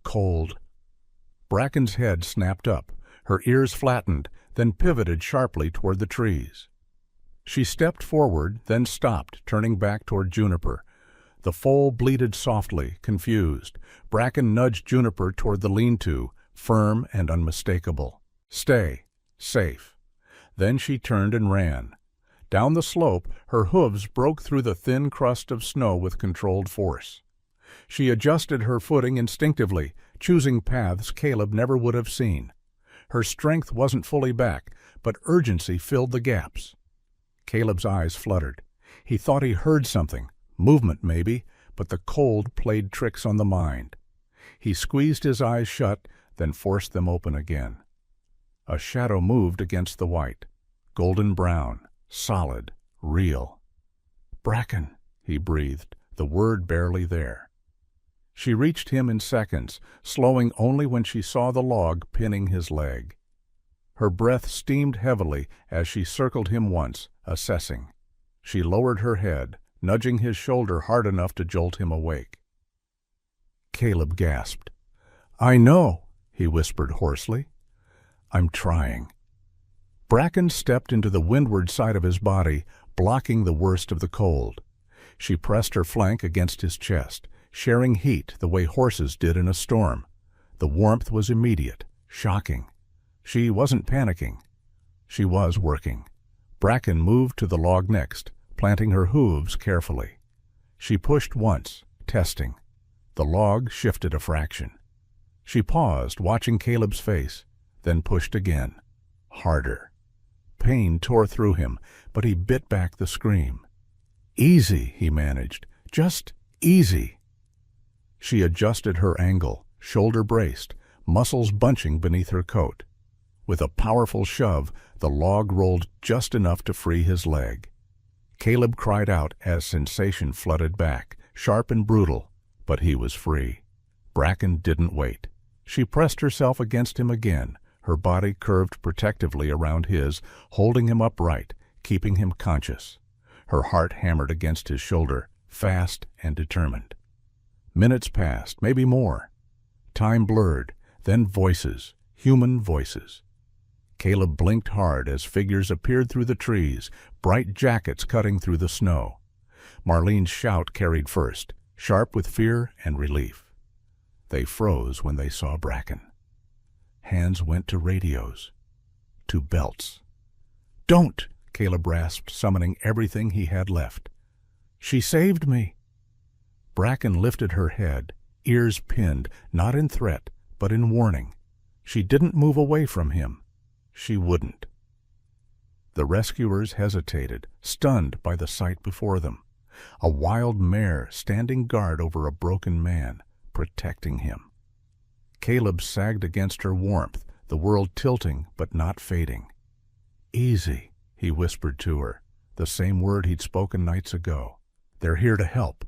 [SPEAKER 1] Cold. Bracken's head snapped up, her ears flattened, then pivoted sharply toward the trees. She stepped forward, then stopped, turning back toward Juniper. The foal bleated softly, confused. Bracken nudged Juniper toward the lean-to, firm and unmistakable. Stay. Safe. Then she turned and ran. Down the slope, her hooves broke through the thin crust of snow with controlled force. She adjusted her footing instinctively, choosing paths Caleb never would have seen. Her strength wasn't fully back, but urgency filled the gaps. Caleb's eyes fluttered. He thought he heard something, movement maybe, but the cold played tricks on the mind. He squeezed his eyes shut, then forced them open again. A shadow moved against the white, golden brown, solid, real. "Bracken," he breathed, the word barely there. She reached him in seconds, slowing only when she saw the log pinning his leg. Her breath steamed heavily as she circled him once, assessing. She lowered her head, nudging his shoulder hard enough to jolt him awake. Caleb gasped. "I know," he whispered hoarsely. "I'm trying." Bracken stepped into the windward side of his body, blocking the worst of the cold. She pressed her flank against his chest, sharing heat the way horses did in a storm. The warmth was immediate, shocking. She wasn't panicking. She was working. Bracken moved to the log next, planting her hooves carefully. She pushed once, testing. The log shifted a fraction. She paused, watching Caleb's face, then pushed again. Harder. Pain tore through him, but he bit back the scream. "Easy," he managed. "Just easy." She adjusted her angle, shoulder braced, muscles bunching beneath her coat. With a powerful shove, the log rolled just enough to free his leg. Caleb cried out as sensation flooded back, sharp and brutal, but he was free. Bracken didn't wait. She pressed herself against him again, her body curved protectively around his, holding him upright, keeping him conscious. Her heart hammered against his shoulder, fast and determined. Minutes passed, maybe more. Time blurred, then voices, human voices. Caleb blinked hard as figures appeared through the trees, bright jackets cutting through the snow. Marlene's shout carried first, sharp with fear and relief. They froze when they saw Bracken. Hands went to radios, to belts. "Don't!" Caleb rasped, summoning everything he had left. "She saved me." Bracken lifted her head, ears pinned, not in threat, but in warning. She didn't move away from him. She wouldn't. The rescuers hesitated, stunned by the sight before them. A wild mare standing guard over a broken man, protecting him. Caleb sagged against her warmth, the world tilting but not fading. "Easy," he whispered to her, the same word he'd spoken nights ago. "They're here to help."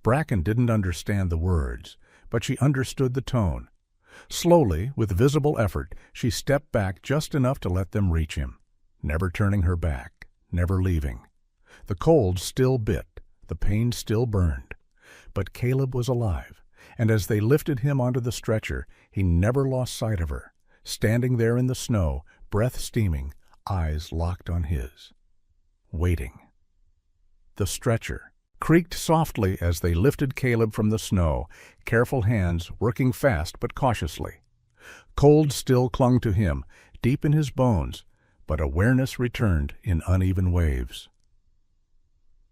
[SPEAKER 1] Bracken didn't understand the words, but she understood the tone. Slowly, with visible effort, she stepped back just enough to let them reach him, never turning her back, never leaving. The cold still bit, the pain still burned. But Caleb was alive, and as they lifted him onto the stretcher, he never lost sight of her, standing there in the snow, breath steaming, eyes locked on his. Waiting. The stretcher creaked softly as they lifted Caleb from the snow, careful hands working fast but cautiously. Cold still clung to him, deep in his bones, but awareness returned in uneven waves.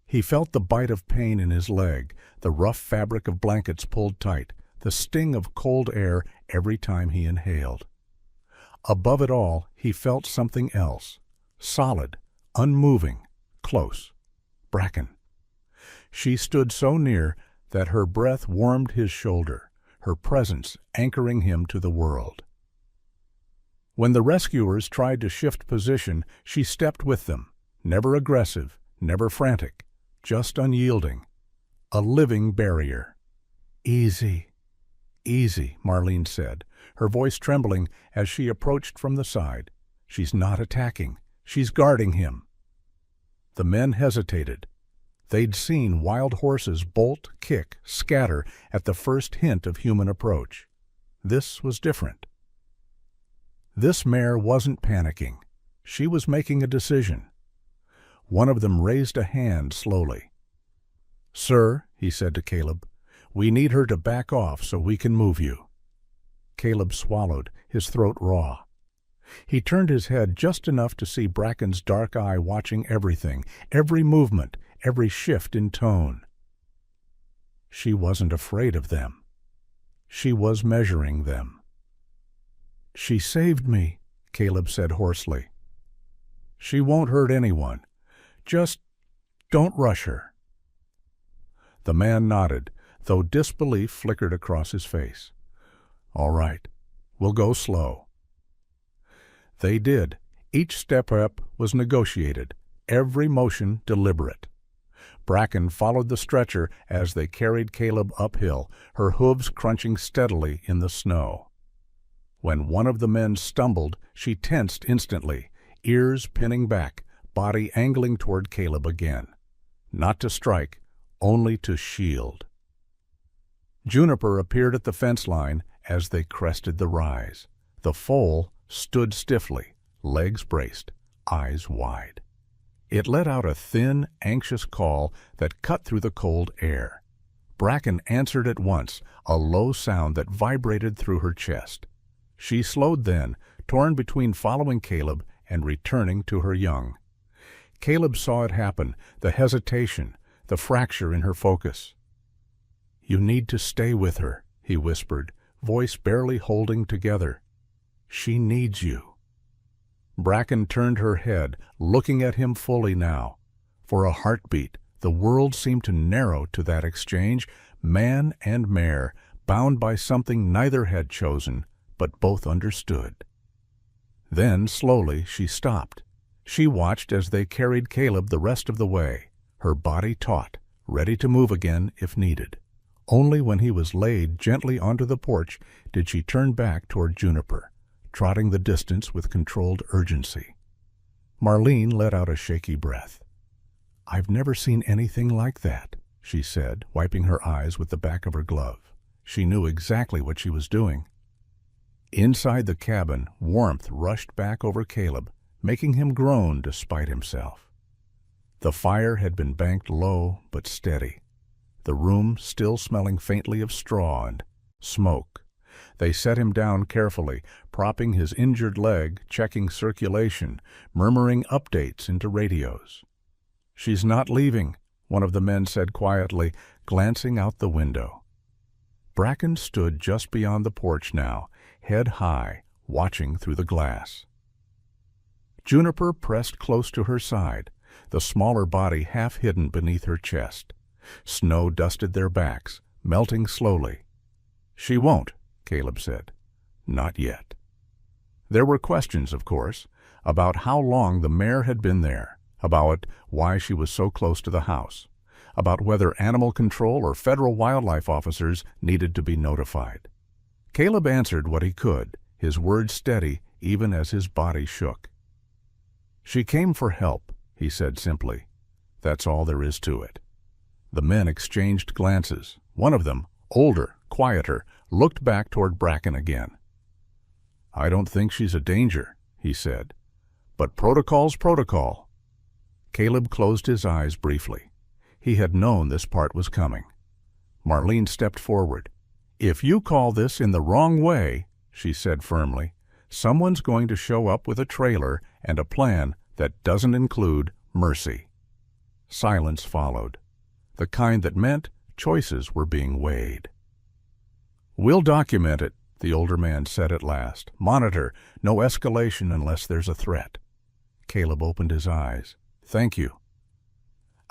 [SPEAKER 1] He felt the bite of pain in his leg, the rough fabric of blankets pulled tight, the sting of cold air every time he inhaled. Above it all, he felt something else, solid, unmoving, close. Bracken. She stood so near that her breath warmed his shoulder, her presence anchoring him to the world. When the rescuers tried to shift position, she stepped with them, never aggressive, never frantic, just unyielding, a living barrier. "Easy, easy," Marlene said, her voice trembling as she approached from the side. "She's not attacking. She's guarding him." The men hesitated. They'd seen wild horses bolt, kick, scatter at the first hint of human approach. This was different. This mare wasn't panicking. She was making a decision. One of them raised a hand slowly. "Sir," he said to Caleb, "we need her to back off so we can move you." Caleb swallowed, his throat raw. He turned his head just enough to see Bracken's dark eye watching everything, every movement, every shift in tone. She wasn't afraid of them. She was measuring them. "She saved me," Caleb said hoarsely. "She won't hurt anyone. Just don't rush her." The man nodded, though disbelief flickered across his face. "All right, we'll go slow." They did. Each step up was negotiated, every motion deliberate. Bracken followed the stretcher as they carried Caleb uphill, her hooves crunching steadily in the snow. When one of the men stumbled, she tensed instantly, ears pinning back, body angling toward Caleb again. Not to strike, only to shield. Juniper appeared at the fence line as they crested the rise. The foal stood stiffly, legs braced, eyes wide. It let out a thin, anxious call that cut through the cold air. Bracken answered at once, a low sound that vibrated through her chest. She slowed then, torn between following Caleb and returning to her young. Caleb saw it happen, the hesitation, the fracture in her focus. "You need to stay with her," he whispered, voice barely holding together. "She needs you." Bracken turned her head, looking at him fully now. For a heartbeat, the world seemed to narrow to that exchange, man and mare, bound by something neither had chosen, but both understood. Then, slowly, she stopped. She watched as they carried Caleb the rest of the way, her body taut, ready to move again if needed. Only when he was laid gently onto the porch did she turn back toward Juniper, trotting the distance with controlled urgency. Marlene let out a shaky breath. "I've never seen anything like that," she said, wiping her eyes with the back of her glove. She knew exactly what she was doing. Inside the cabin, warmth rushed back over Caleb, making him groan despite himself. The fire had been banked low but steady, the room still smelling faintly of straw and smoke. They set him down carefully, propping his injured leg, checking circulation, murmuring updates into radios. "She's not leaving," one of the men said quietly, glancing out the window. Bracken stood just beyond the porch now, head high, watching through the glass. Juniper pressed close to her side, the smaller body half hidden beneath her chest. Snow dusted their backs, melting slowly. "She won't," Caleb said. "Not yet." There were questions, of course, about how long the mare had been there, about why she was so close to the house, about whether animal control or federal wildlife officers needed to be notified. Caleb answered what he could, his words steady even as his body shook. "She came for help," he said simply. "That's all there is to it." The men exchanged glances. One of them, older, quieter, looked back toward Bracken again. "I don't think she's a danger," he said. "But protocol's protocol." Caleb closed his eyes briefly. He had known this part was coming. Marlene stepped forward. "If you call this in the wrong way," she said firmly, "someone's going to show up with a trailer and a plan that doesn't include mercy." Silence followed, the kind that meant choices were being weighed. "We'll document it," the older man said at last. "Monitor, no escalation unless there's a threat." Caleb opened his eyes. "Thank you."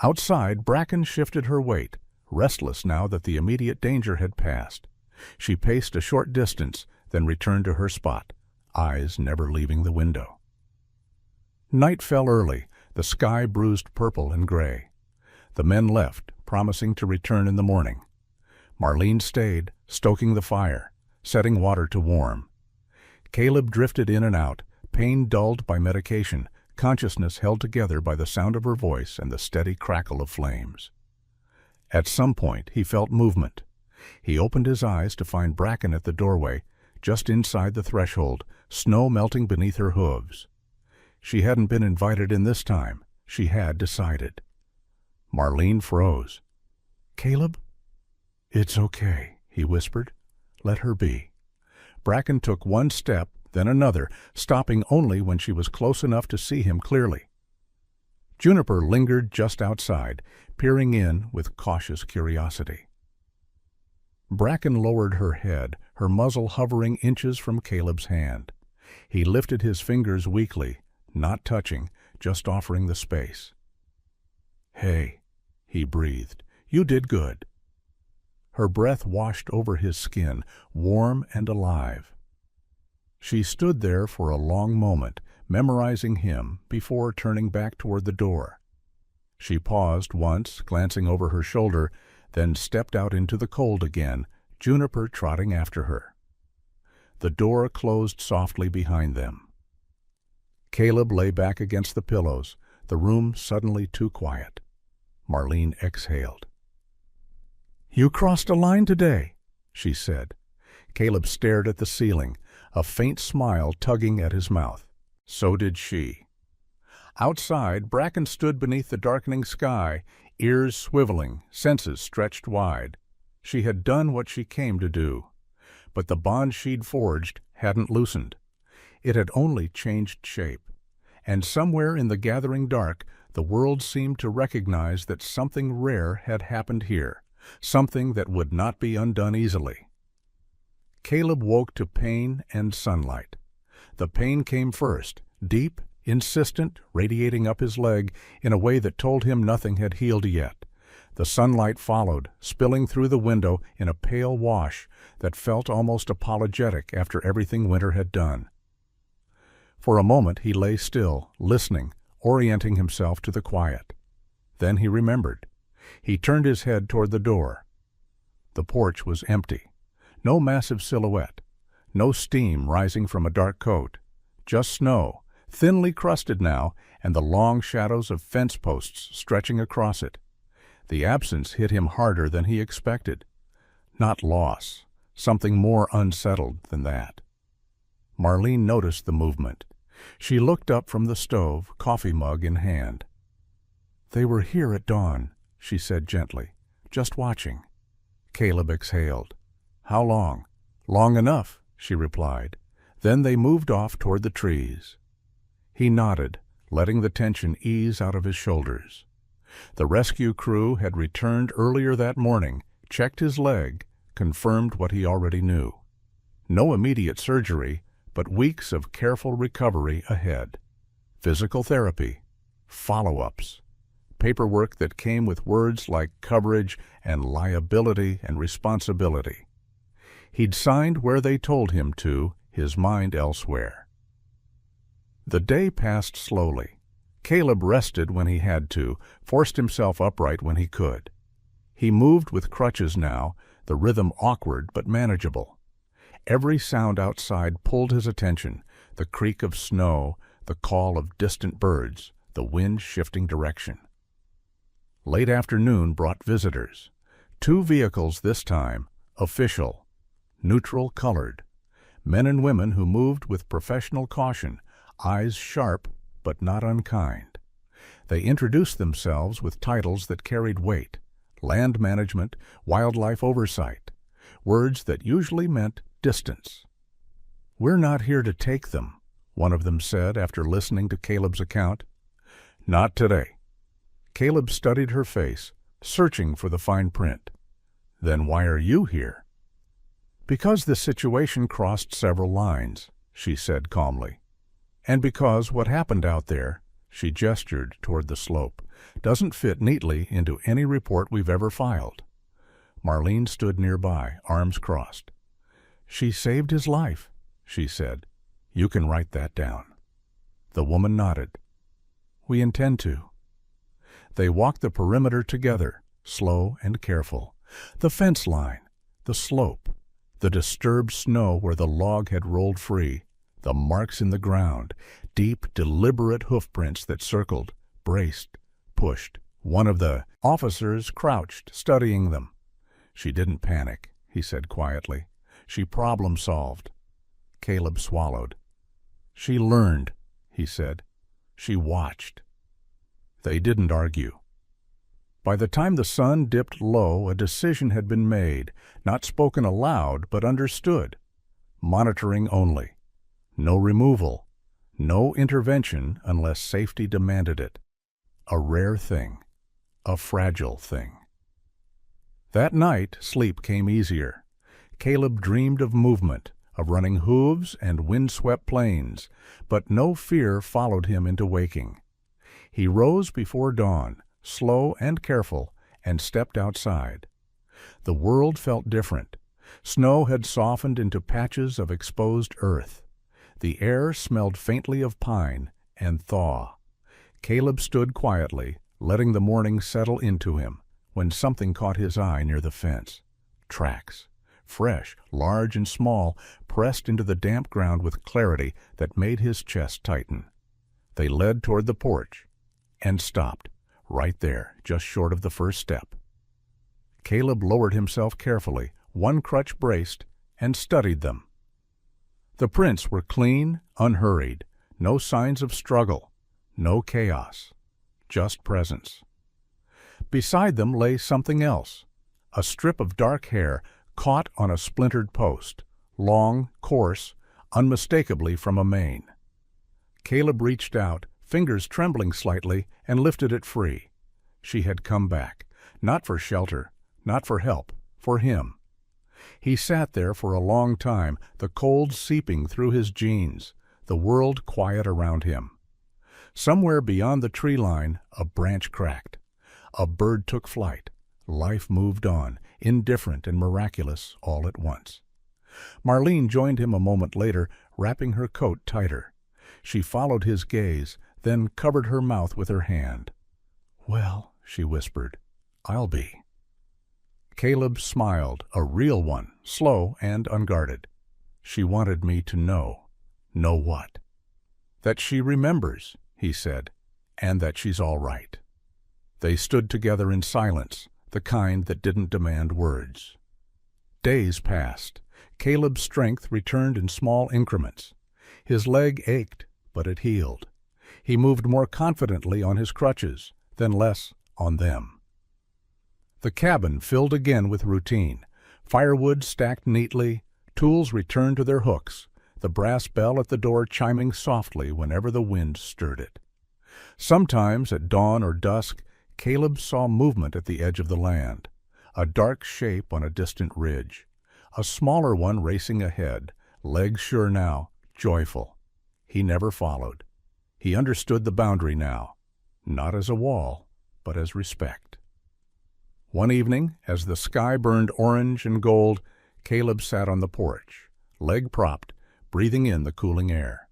[SPEAKER 1] Outside, Bracken shifted her weight, restless now that the immediate danger had passed. She paced a short distance, then returned to her spot, eyes never leaving the window. Night fell early, the sky bruised purple and gray. The men left, promising to return in the morning. Marlene stayed, stoking the fire, setting water to warm. Caleb drifted in and out, pain dulled by medication, consciousness held together by the sound of her voice and the steady crackle of flames. At some point he felt movement. He opened his eyes to find Bracken at the doorway, just inside the threshold, snow melting beneath her hooves. She hadn't been invited in this time. She had decided. Marlene froze. "Caleb?" "It's okay," he whispered. "Let her be." Bracken took one step, then another, stopping only when she was close enough to see him clearly. Juniper lingered just outside, peering in with cautious curiosity. Bracken lowered her head, her muzzle hovering inches from Caleb's hand. He lifted his fingers weakly, not touching, just offering the space. "Hey," he breathed, "you did good." Her breath washed over his skin, warm and alive. She stood there for a long moment, memorizing him, before turning back toward the door. She paused once, glancing over her shoulder, then stepped out into the cold again, Juniper trotting after her. The door closed softly behind them. Caleb lay back against the pillows, the room suddenly too quiet. Marlene exhaled. "You crossed a line today," she said. Caleb stared at the ceiling, a faint smile tugging at his mouth. So did she. Outside, Bracken stood beneath the darkening sky, ears swiveling, senses stretched wide. She had done what she came to do. But the bond she'd forged hadn't loosened. It had only changed shape. And somewhere in the gathering dark, the world seemed to recognize that something rare had happened here, something that would not be undone easily. Caleb woke to pain and sunlight. The pain came first, deep, insistent, radiating up his leg in a way that told him nothing had healed yet. The sunlight followed, spilling through the window in a pale wash that felt almost apologetic after everything winter had done. For a moment he lay still, listening, orienting himself to the quiet. Then he remembered. He turned his head toward the door. The porch was empty. No massive silhouette. No steam rising from a dark coat. Just snow, thinly crusted now, and the long shadows of fence posts stretching across it. The absence hit him harder than he expected. Not loss, something more unsettled than that. Marlene noticed the movement. She looked up from the stove, coffee mug in hand. "They were here at dawn," she said gently, "just watching." Caleb exhaled. "How long?" "Long enough," she replied. Then they moved off toward the trees. He nodded, letting the tension ease out of his shoulders. The rescue crew had returned earlier that morning, checked his leg, confirmed what he already knew. No immediate surgery, but weeks of careful recovery ahead. Physical therapy, follow-ups, paperwork that came with words like coverage and liability and responsibility. He'd signed where they told him to, his mind elsewhere. The day passed slowly. Caleb rested when he had to, forced himself upright when he could. He moved with crutches now, the rhythm awkward but manageable. Every sound outside pulled his attention, the creak of snow, the call of distant birds, the wind shifting direction. Late afternoon brought visitors. 2 vehicles this time, official, neutral-colored. Men and women who moved with professional caution, eyes sharp but not unkind. They introduced themselves with titles that carried weight: land management, wildlife oversight, words that usually meant distance. "We're not here to take them," one of them said after listening to Caleb's account. "Not today." Caleb studied her face, searching for the fine print. "Then why are you here?" "Because the situation crossed several lines," she said calmly. "And because what happened out there," she gestured toward the slope, "doesn't fit neatly into any report we've ever filed." Marlene stood nearby, arms crossed. "She saved his life," she said. "You can write that down." The woman nodded. "We intend to." They walked the perimeter together, slow and careful. The fence line, the slope, the disturbed snow where the log had rolled free, the marks in the ground, deep, deliberate hoofprints that circled, braced, pushed. One of the officers crouched, studying them. "She didn't panic," he said quietly. "She problem-solved." Caleb swallowed. "She learned," he said. "She watched." They didn't argue. By the time the sun dipped low, a decision had been made, not spoken aloud, but understood. Monitoring only. No removal. No intervention unless safety demanded it. A rare thing. A fragile thing. That night, sleep came easier. Caleb dreamed of movement, of running hooves and wind-swept plains, but no fear followed him into waking. He rose before dawn, slow and careful, and stepped outside. The world felt different. Snow had softened into patches of exposed earth. The air smelled faintly of pine and thaw. Caleb stood quietly, letting the morning settle into him, when something caught his eye near the fence. Tracks. Fresh, large and small, pressed into the damp ground with clarity that made his chest tighten. They led toward the porch, and stopped, right there, just short of the first step. Caleb lowered himself carefully, one crutch braced, and studied them. The prints were clean, unhurried, no signs of struggle, no chaos, just presence. Beside them lay something else, a strip of dark hair caught on a splintered post, long, coarse, unmistakably from a mane. Caleb reached out, fingers trembling slightly, and lifted it free. She had come back, not for shelter, not for help, for him. He sat there for a long time, the cold seeping through his jeans, the world quiet around him. Somewhere beyond the tree line, a branch cracked. A bird took flight. Life moved on, indifferent and miraculous all at once. Marlene joined him a moment later, wrapping her coat tighter. She followed his gaze, then covered her mouth with her hand. "Well," she whispered, "I'll be." Caleb smiled, a real one, slow and unguarded. "She wanted me to know." "Know what?" "That she remembers," he said, "and that she's all right." They stood together in silence, the kind that didn't demand words. Days passed. Caleb's strength returned in small increments. His leg ached, but it healed. He moved more confidently on his crutches, then less on them. The cabin filled again with routine. Firewood stacked neatly, tools returned to their hooks, the brass bell at the door chiming softly whenever the wind stirred it. Sometimes, at dawn or dusk, Caleb saw movement at the edge of the land, a dark shape on a distant ridge, a smaller one racing ahead, legs sure now, joyful. He never followed. He understood the boundary now, not as a wall, but as respect. One evening, as the sky burned orange and gold, Caleb sat on the porch, leg propped, breathing in the cooling air.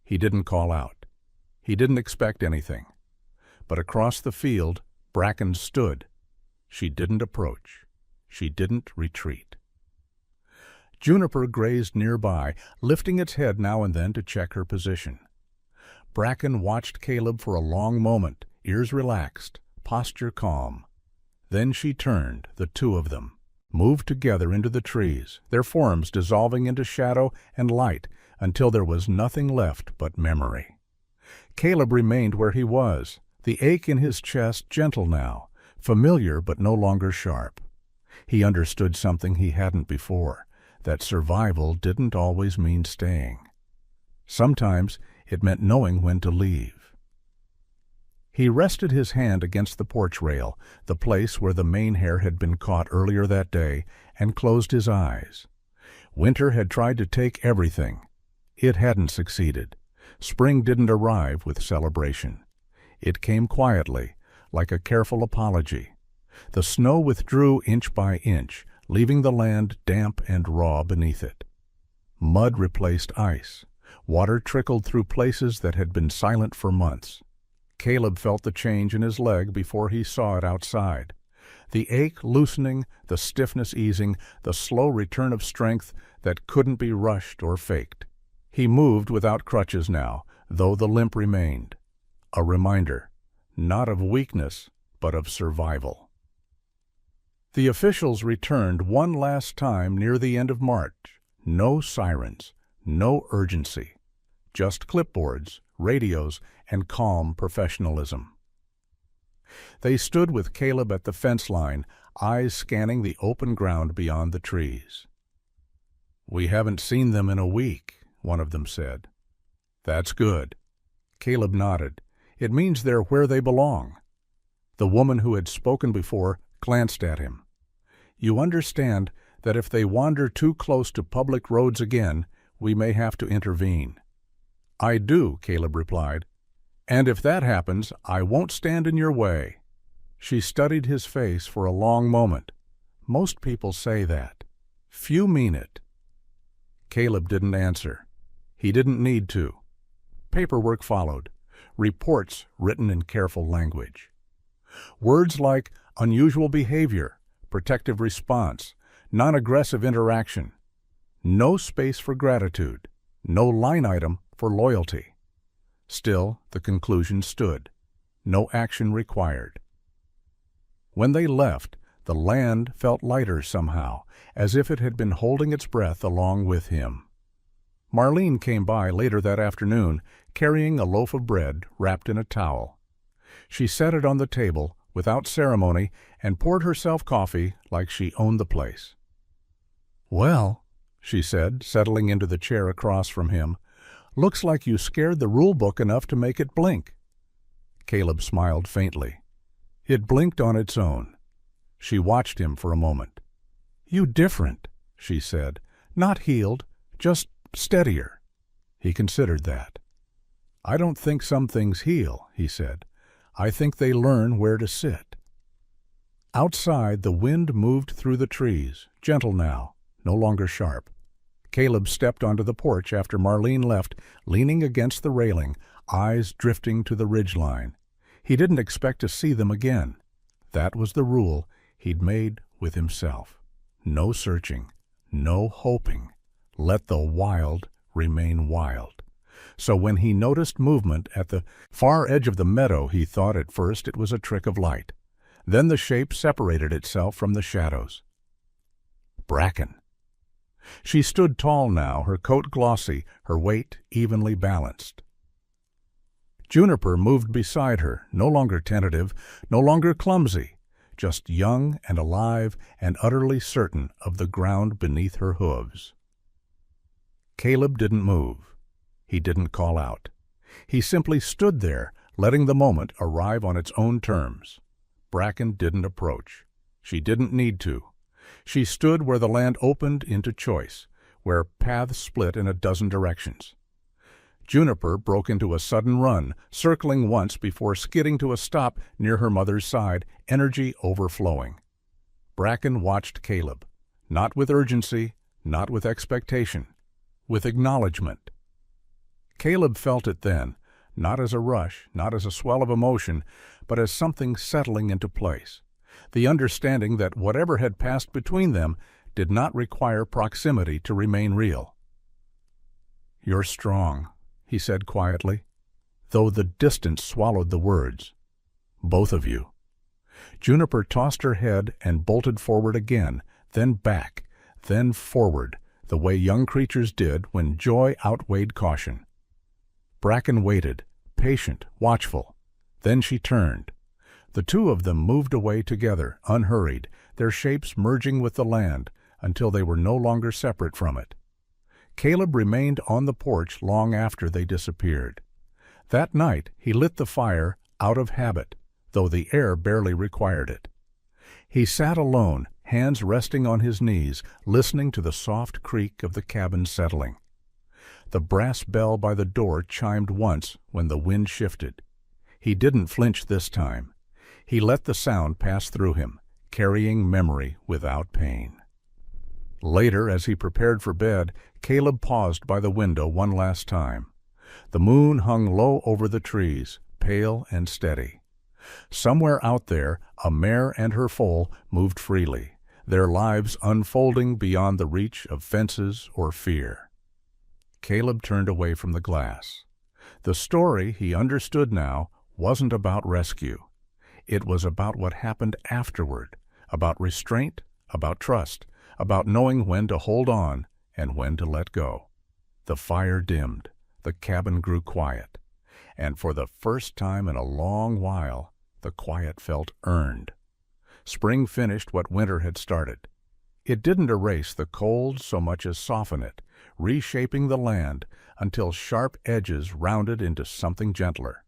[SPEAKER 1] He didn't call out. He didn't expect anything. But across the field, Bracken stood. She didn't approach. She didn't retreat. Juniper grazed nearby, lifting its head now and then to check her position. Bracken watched Caleb for a long moment, ears relaxed, posture calm. Then she turned, the two of them, moved together into the trees, their forms dissolving into shadow and light until there was nothing left but memory. Caleb remained where he was, the ache in his chest gentle now, familiar but no longer sharp. He understood something he hadn't before, that survival didn't always mean staying. Sometimes it meant knowing when to leave. He rested his hand against the porch rail, the place where the mane hair had been caught earlier that day, and closed his eyes. Winter had tried to take everything. It hadn't succeeded. Spring didn't arrive with celebration. It came quietly, like a careful apology. The snow withdrew inch by inch, leaving the land damp and raw beneath it. Mud replaced ice. Water trickled through places that had been silent for months. Caleb felt the change in his leg before he saw it outside. The ache loosening, the stiffness easing, the slow return of strength that couldn't be rushed or faked. He moved without crutches now, though the limp remained. A reminder, not of weakness, but of survival. The officials returned one last time near the end of March. No sirens, no urgency, just clipboards, radios, and calm professionalism. They stood with Caleb at the fence line, eyes scanning the open ground beyond the trees. "We haven't seen them in a week," one of them said. "That's good." Caleb nodded. "It means they're where they belong." The woman who had spoken before glanced at him. "You understand that if they wander too close to public roads again, we may have to intervene." "I do," Caleb replied. "And if that happens, I won't stand in your way." She studied his face for a long moment. Most people say that. Few mean it. Caleb didn't answer. He didn't need to. Paperwork followed, reports written in careful language. Words like unusual behavior, protective response, non-aggressive interaction. No space for gratitude, no line item for loyalty. Still, the conclusion stood. No action required. When they left, the land felt lighter somehow, as if it had been holding its breath along with him. Marlene came by later that afternoon, carrying a loaf of bread wrapped in a towel. She set it on the table without ceremony and poured herself coffee like she owned the place. "Well," she said, settling into the chair across from him, "looks like you scared the rule book enough to make it blink." Caleb smiled faintly. It blinked on its own. She watched him for a moment. "You different," she said. "Not healed, just steadier." He considered that. "I don't think some things heal," he said. "I think they learn where to sit." Outside, the wind moved through the trees, gentle now, no longer sharp. Caleb stepped onto the porch after Marlene left, leaning against the railing, eyes drifting to the ridgeline. He didn't expect to see them again. That was the rule he'd made with himself. No searching, no hoping. Let the wild remain wild. So when he noticed movement at the far edge of the meadow, he thought at first it was a trick of light. Then the shape separated itself from the shadows. Bracken. She stood tall now, her coat glossy, her weight evenly balanced. Juniper moved beside her, no longer tentative, no longer clumsy, just young and alive and utterly certain of the ground beneath her hooves. Caleb didn't move. He didn't call out. He simply stood there, letting the moment arrive on its own terms. Bracken didn't approach. She didn't need to. She stood where the land opened into choice, where paths split in a dozen directions. Juniper broke into a sudden run, circling once before skidding to a stop near her mother's side, energy overflowing. Bracken watched Caleb, not with urgency, not with expectation, with acknowledgement. Caleb felt it then, not as a rush, not as a swell of emotion, but as something settling into place, the understanding that whatever had passed between them did not require proximity to remain real. "You're strong," he said quietly, though the distance swallowed the words. "Both of you." Juniper tossed her head and bolted forward again, then back, then forward, the way young creatures did when joy outweighed caution. Bracken waited, patient, watchful. Then she turned. The two of them moved away together, unhurried, their shapes merging with the land until they were no longer separate from it. Caleb remained on the porch long after they disappeared. That night he lit the fire out of habit, though the air barely required it. He sat alone, hands resting on his knees, listening to the soft creak of the cabin settling. The brass bell by the door chimed once when the wind shifted. He didn't flinch this time. He let the sound pass through him, carrying memory without pain. Later, as he prepared for bed, Caleb paused by the window one last time. The moon hung low over the trees, pale and steady. Somewhere out there, a mare and her foal moved freely, their lives unfolding beyond the reach of fences or fear. Caleb turned away from the glass. The story, he understood now, wasn't about rescue. It was about what happened afterward, about restraint, about trust, about knowing when to hold on and when to let go. The fire dimmed, the cabin grew quiet, and for the first time in a long while, the quiet felt earned. Spring finished what winter had started. It didn't erase the cold so much as soften it, reshaping the land until sharp edges rounded into something gentler.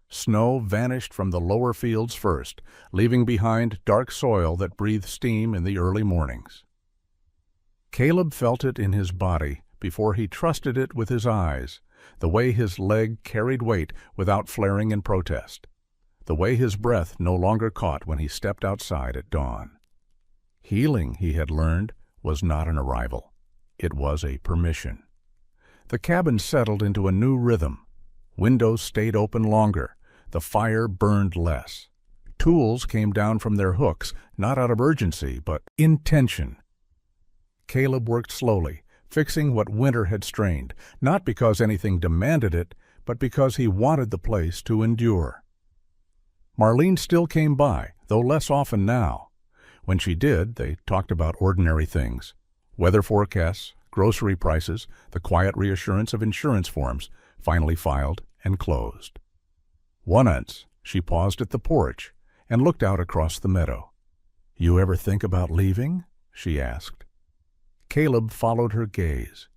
[SPEAKER 1] Snow vanished from the lower fields first, leaving behind dark soil that breathed steam in the early mornings. Caleb felt it in his body before he trusted it with his eyes, the way his leg carried weight without flaring in protest, the way his breath no longer caught when he stepped outside at dawn. Healing, he had learned, was not an arrival. It was a permission. The cabin settled into a new rhythm. Windows stayed open longer. The fire burned less. Tools came down from their hooks, not out of urgency, but intention. Caleb worked slowly, fixing what winter had strained, not because anything demanded it, but because he wanted the place to endure. Marlene still came by, though less often now. When she did, they talked about ordinary things: weather forecasts, grocery prices, the quiet reassurance of insurance forms, finally filed and closed. Once, she paused at the porch and looked out across the meadow. "You ever think about leaving?" she asked. Caleb followed her gaze.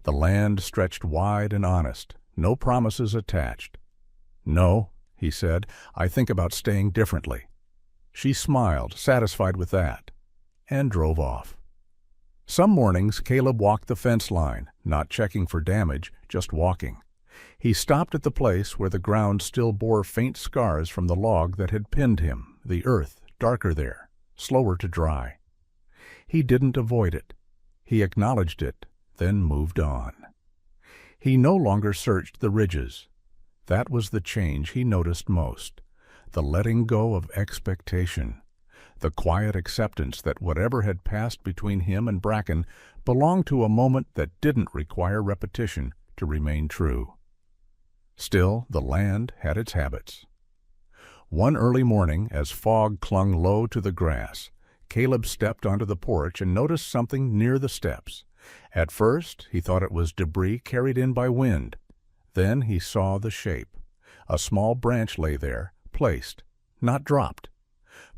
[SPEAKER 1] The land stretched wide and honest, no promises attached. "No," he said, "I think about staying differently." She smiled, satisfied with that, and drove off. Some mornings Caleb walked the fence line, not checking for damage, just walking. He stopped at the place where the ground still bore faint scars from the log that had pinned him, the earth, darker there, slower to dry. He didn't avoid it. He acknowledged it, then moved on. He no longer searched the ridges. That was the change he noticed most, the letting go of expectation, the quiet acceptance that whatever had passed between him and Bracken belonged to a moment that didn't require repetition to remain true. Still, the land had its habits. One early morning, as fog clung low to the grass, Caleb stepped onto the porch and noticed something near the steps. At first, he thought it was debris carried in by wind. Then he saw the shape. A small branch lay there, placed, not dropped.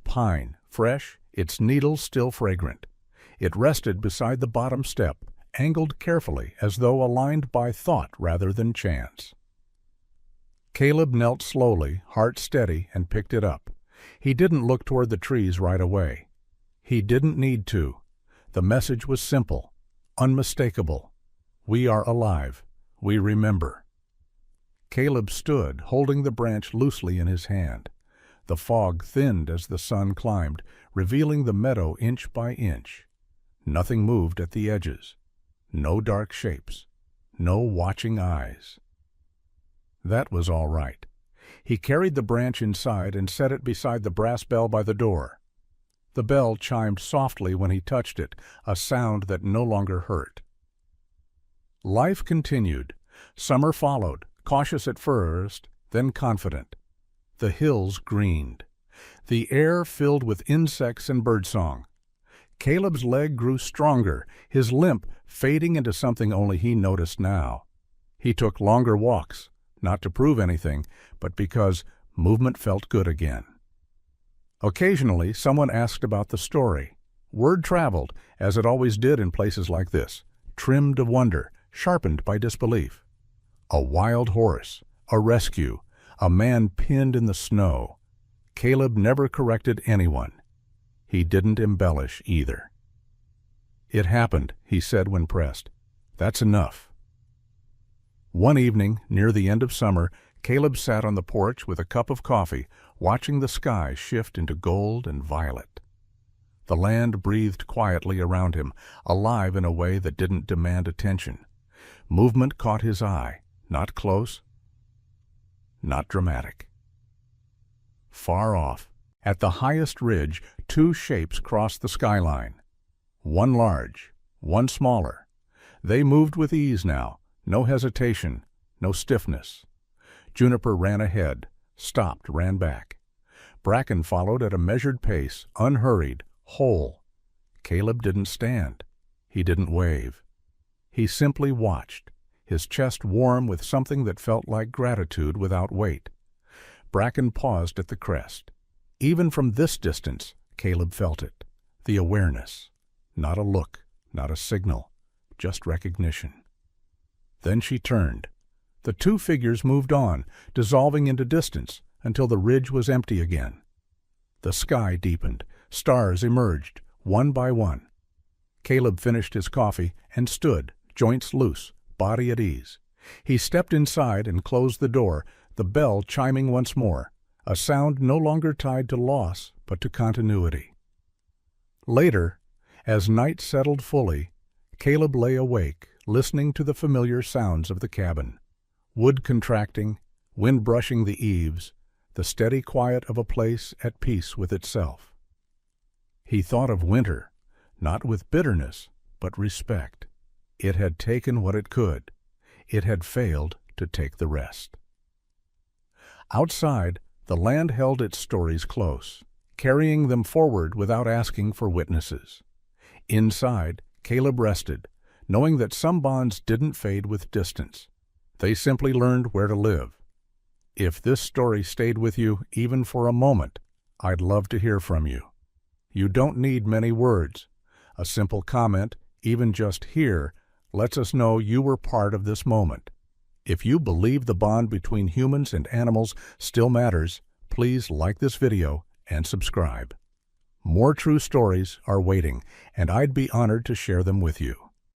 [SPEAKER 1] Pine, fresh, its needles still fragrant. It rested beside the bottom step, angled carefully as though aligned by thought rather than chance. Caleb knelt slowly, heart steady, and picked it up. He didn't look toward the trees right away. He didn't need to. The message was simple, unmistakable. We are alive. We remember. Caleb stood, holding the branch loosely in his hand. The fog thinned as the sun climbed, revealing the meadow inch by inch. Nothing moved at the edges. No dark shapes. No watching eyes. That was all right. He carried the branch inside and set it beside the brass bell by the door. The bell chimed softly when he touched it, a sound that no longer hurt. Life continued. Summer followed, cautious at first, then confident. The hills greened. The air filled with insects and birdsong. Caleb's leg grew stronger, his limp fading into something only he noticed now. He took longer walks, not to prove anything, but because movement felt good again. Occasionally, someone asked about the story. Word traveled, as it always did in places like this, trimmed of wonder, sharpened by disbelief. A wild horse, a rescue, a man pinned in the snow. Caleb never corrected anyone. He didn't embellish either. "It happened," he said when pressed. "That's enough." One evening, near the end of summer, Caleb sat on the porch with a cup of coffee, watching the sky shift into gold and violet. The land breathed quietly around him, alive in a way that didn't demand attention. Movement caught his eye, not close, not dramatic. Far off, at the highest ridge, two shapes crossed the skyline. One large, one smaller. They moved with ease now, no hesitation, no stiffness. Juniper ran ahead, stopped, ran back. Bracken followed at a measured pace, unhurried, whole. Caleb didn't stand. He didn't wave. He simply watched, his chest warm with something that felt like gratitude without weight. Bracken paused at the crest. Even from this distance, Caleb felt it. The awareness. Not a look, not a signal, just recognition. Then she turned. The two figures moved on, dissolving into distance until the ridge was empty again. The sky deepened. Stars emerged, one by one. Caleb finished his coffee and stood, joints loose, body at ease. He stepped inside and closed the door, the bell chiming once more, a sound no longer tied to loss but to continuity. Later, as night settled fully, Caleb lay awake, listening to the familiar sounds of the cabin. Wood contracting, wind brushing the eaves, the steady quiet of a place at peace with itself. He thought of winter, not with bitterness, but respect. It had taken what it could. It had failed to take the rest. Outside, the land held its stories close, carrying them forward without asking for witnesses. Inside, Caleb rested, knowing that some bonds didn't fade with distance. They simply learned where to live. If this story stayed with you even for a moment, I'd love to hear from you. You don't need many words. A simple comment, even just here, lets us know you were part of this moment. If you believe the bond between humans and animals still matters, please like this video and subscribe. More true stories are waiting, and I'd be honored to share them with you.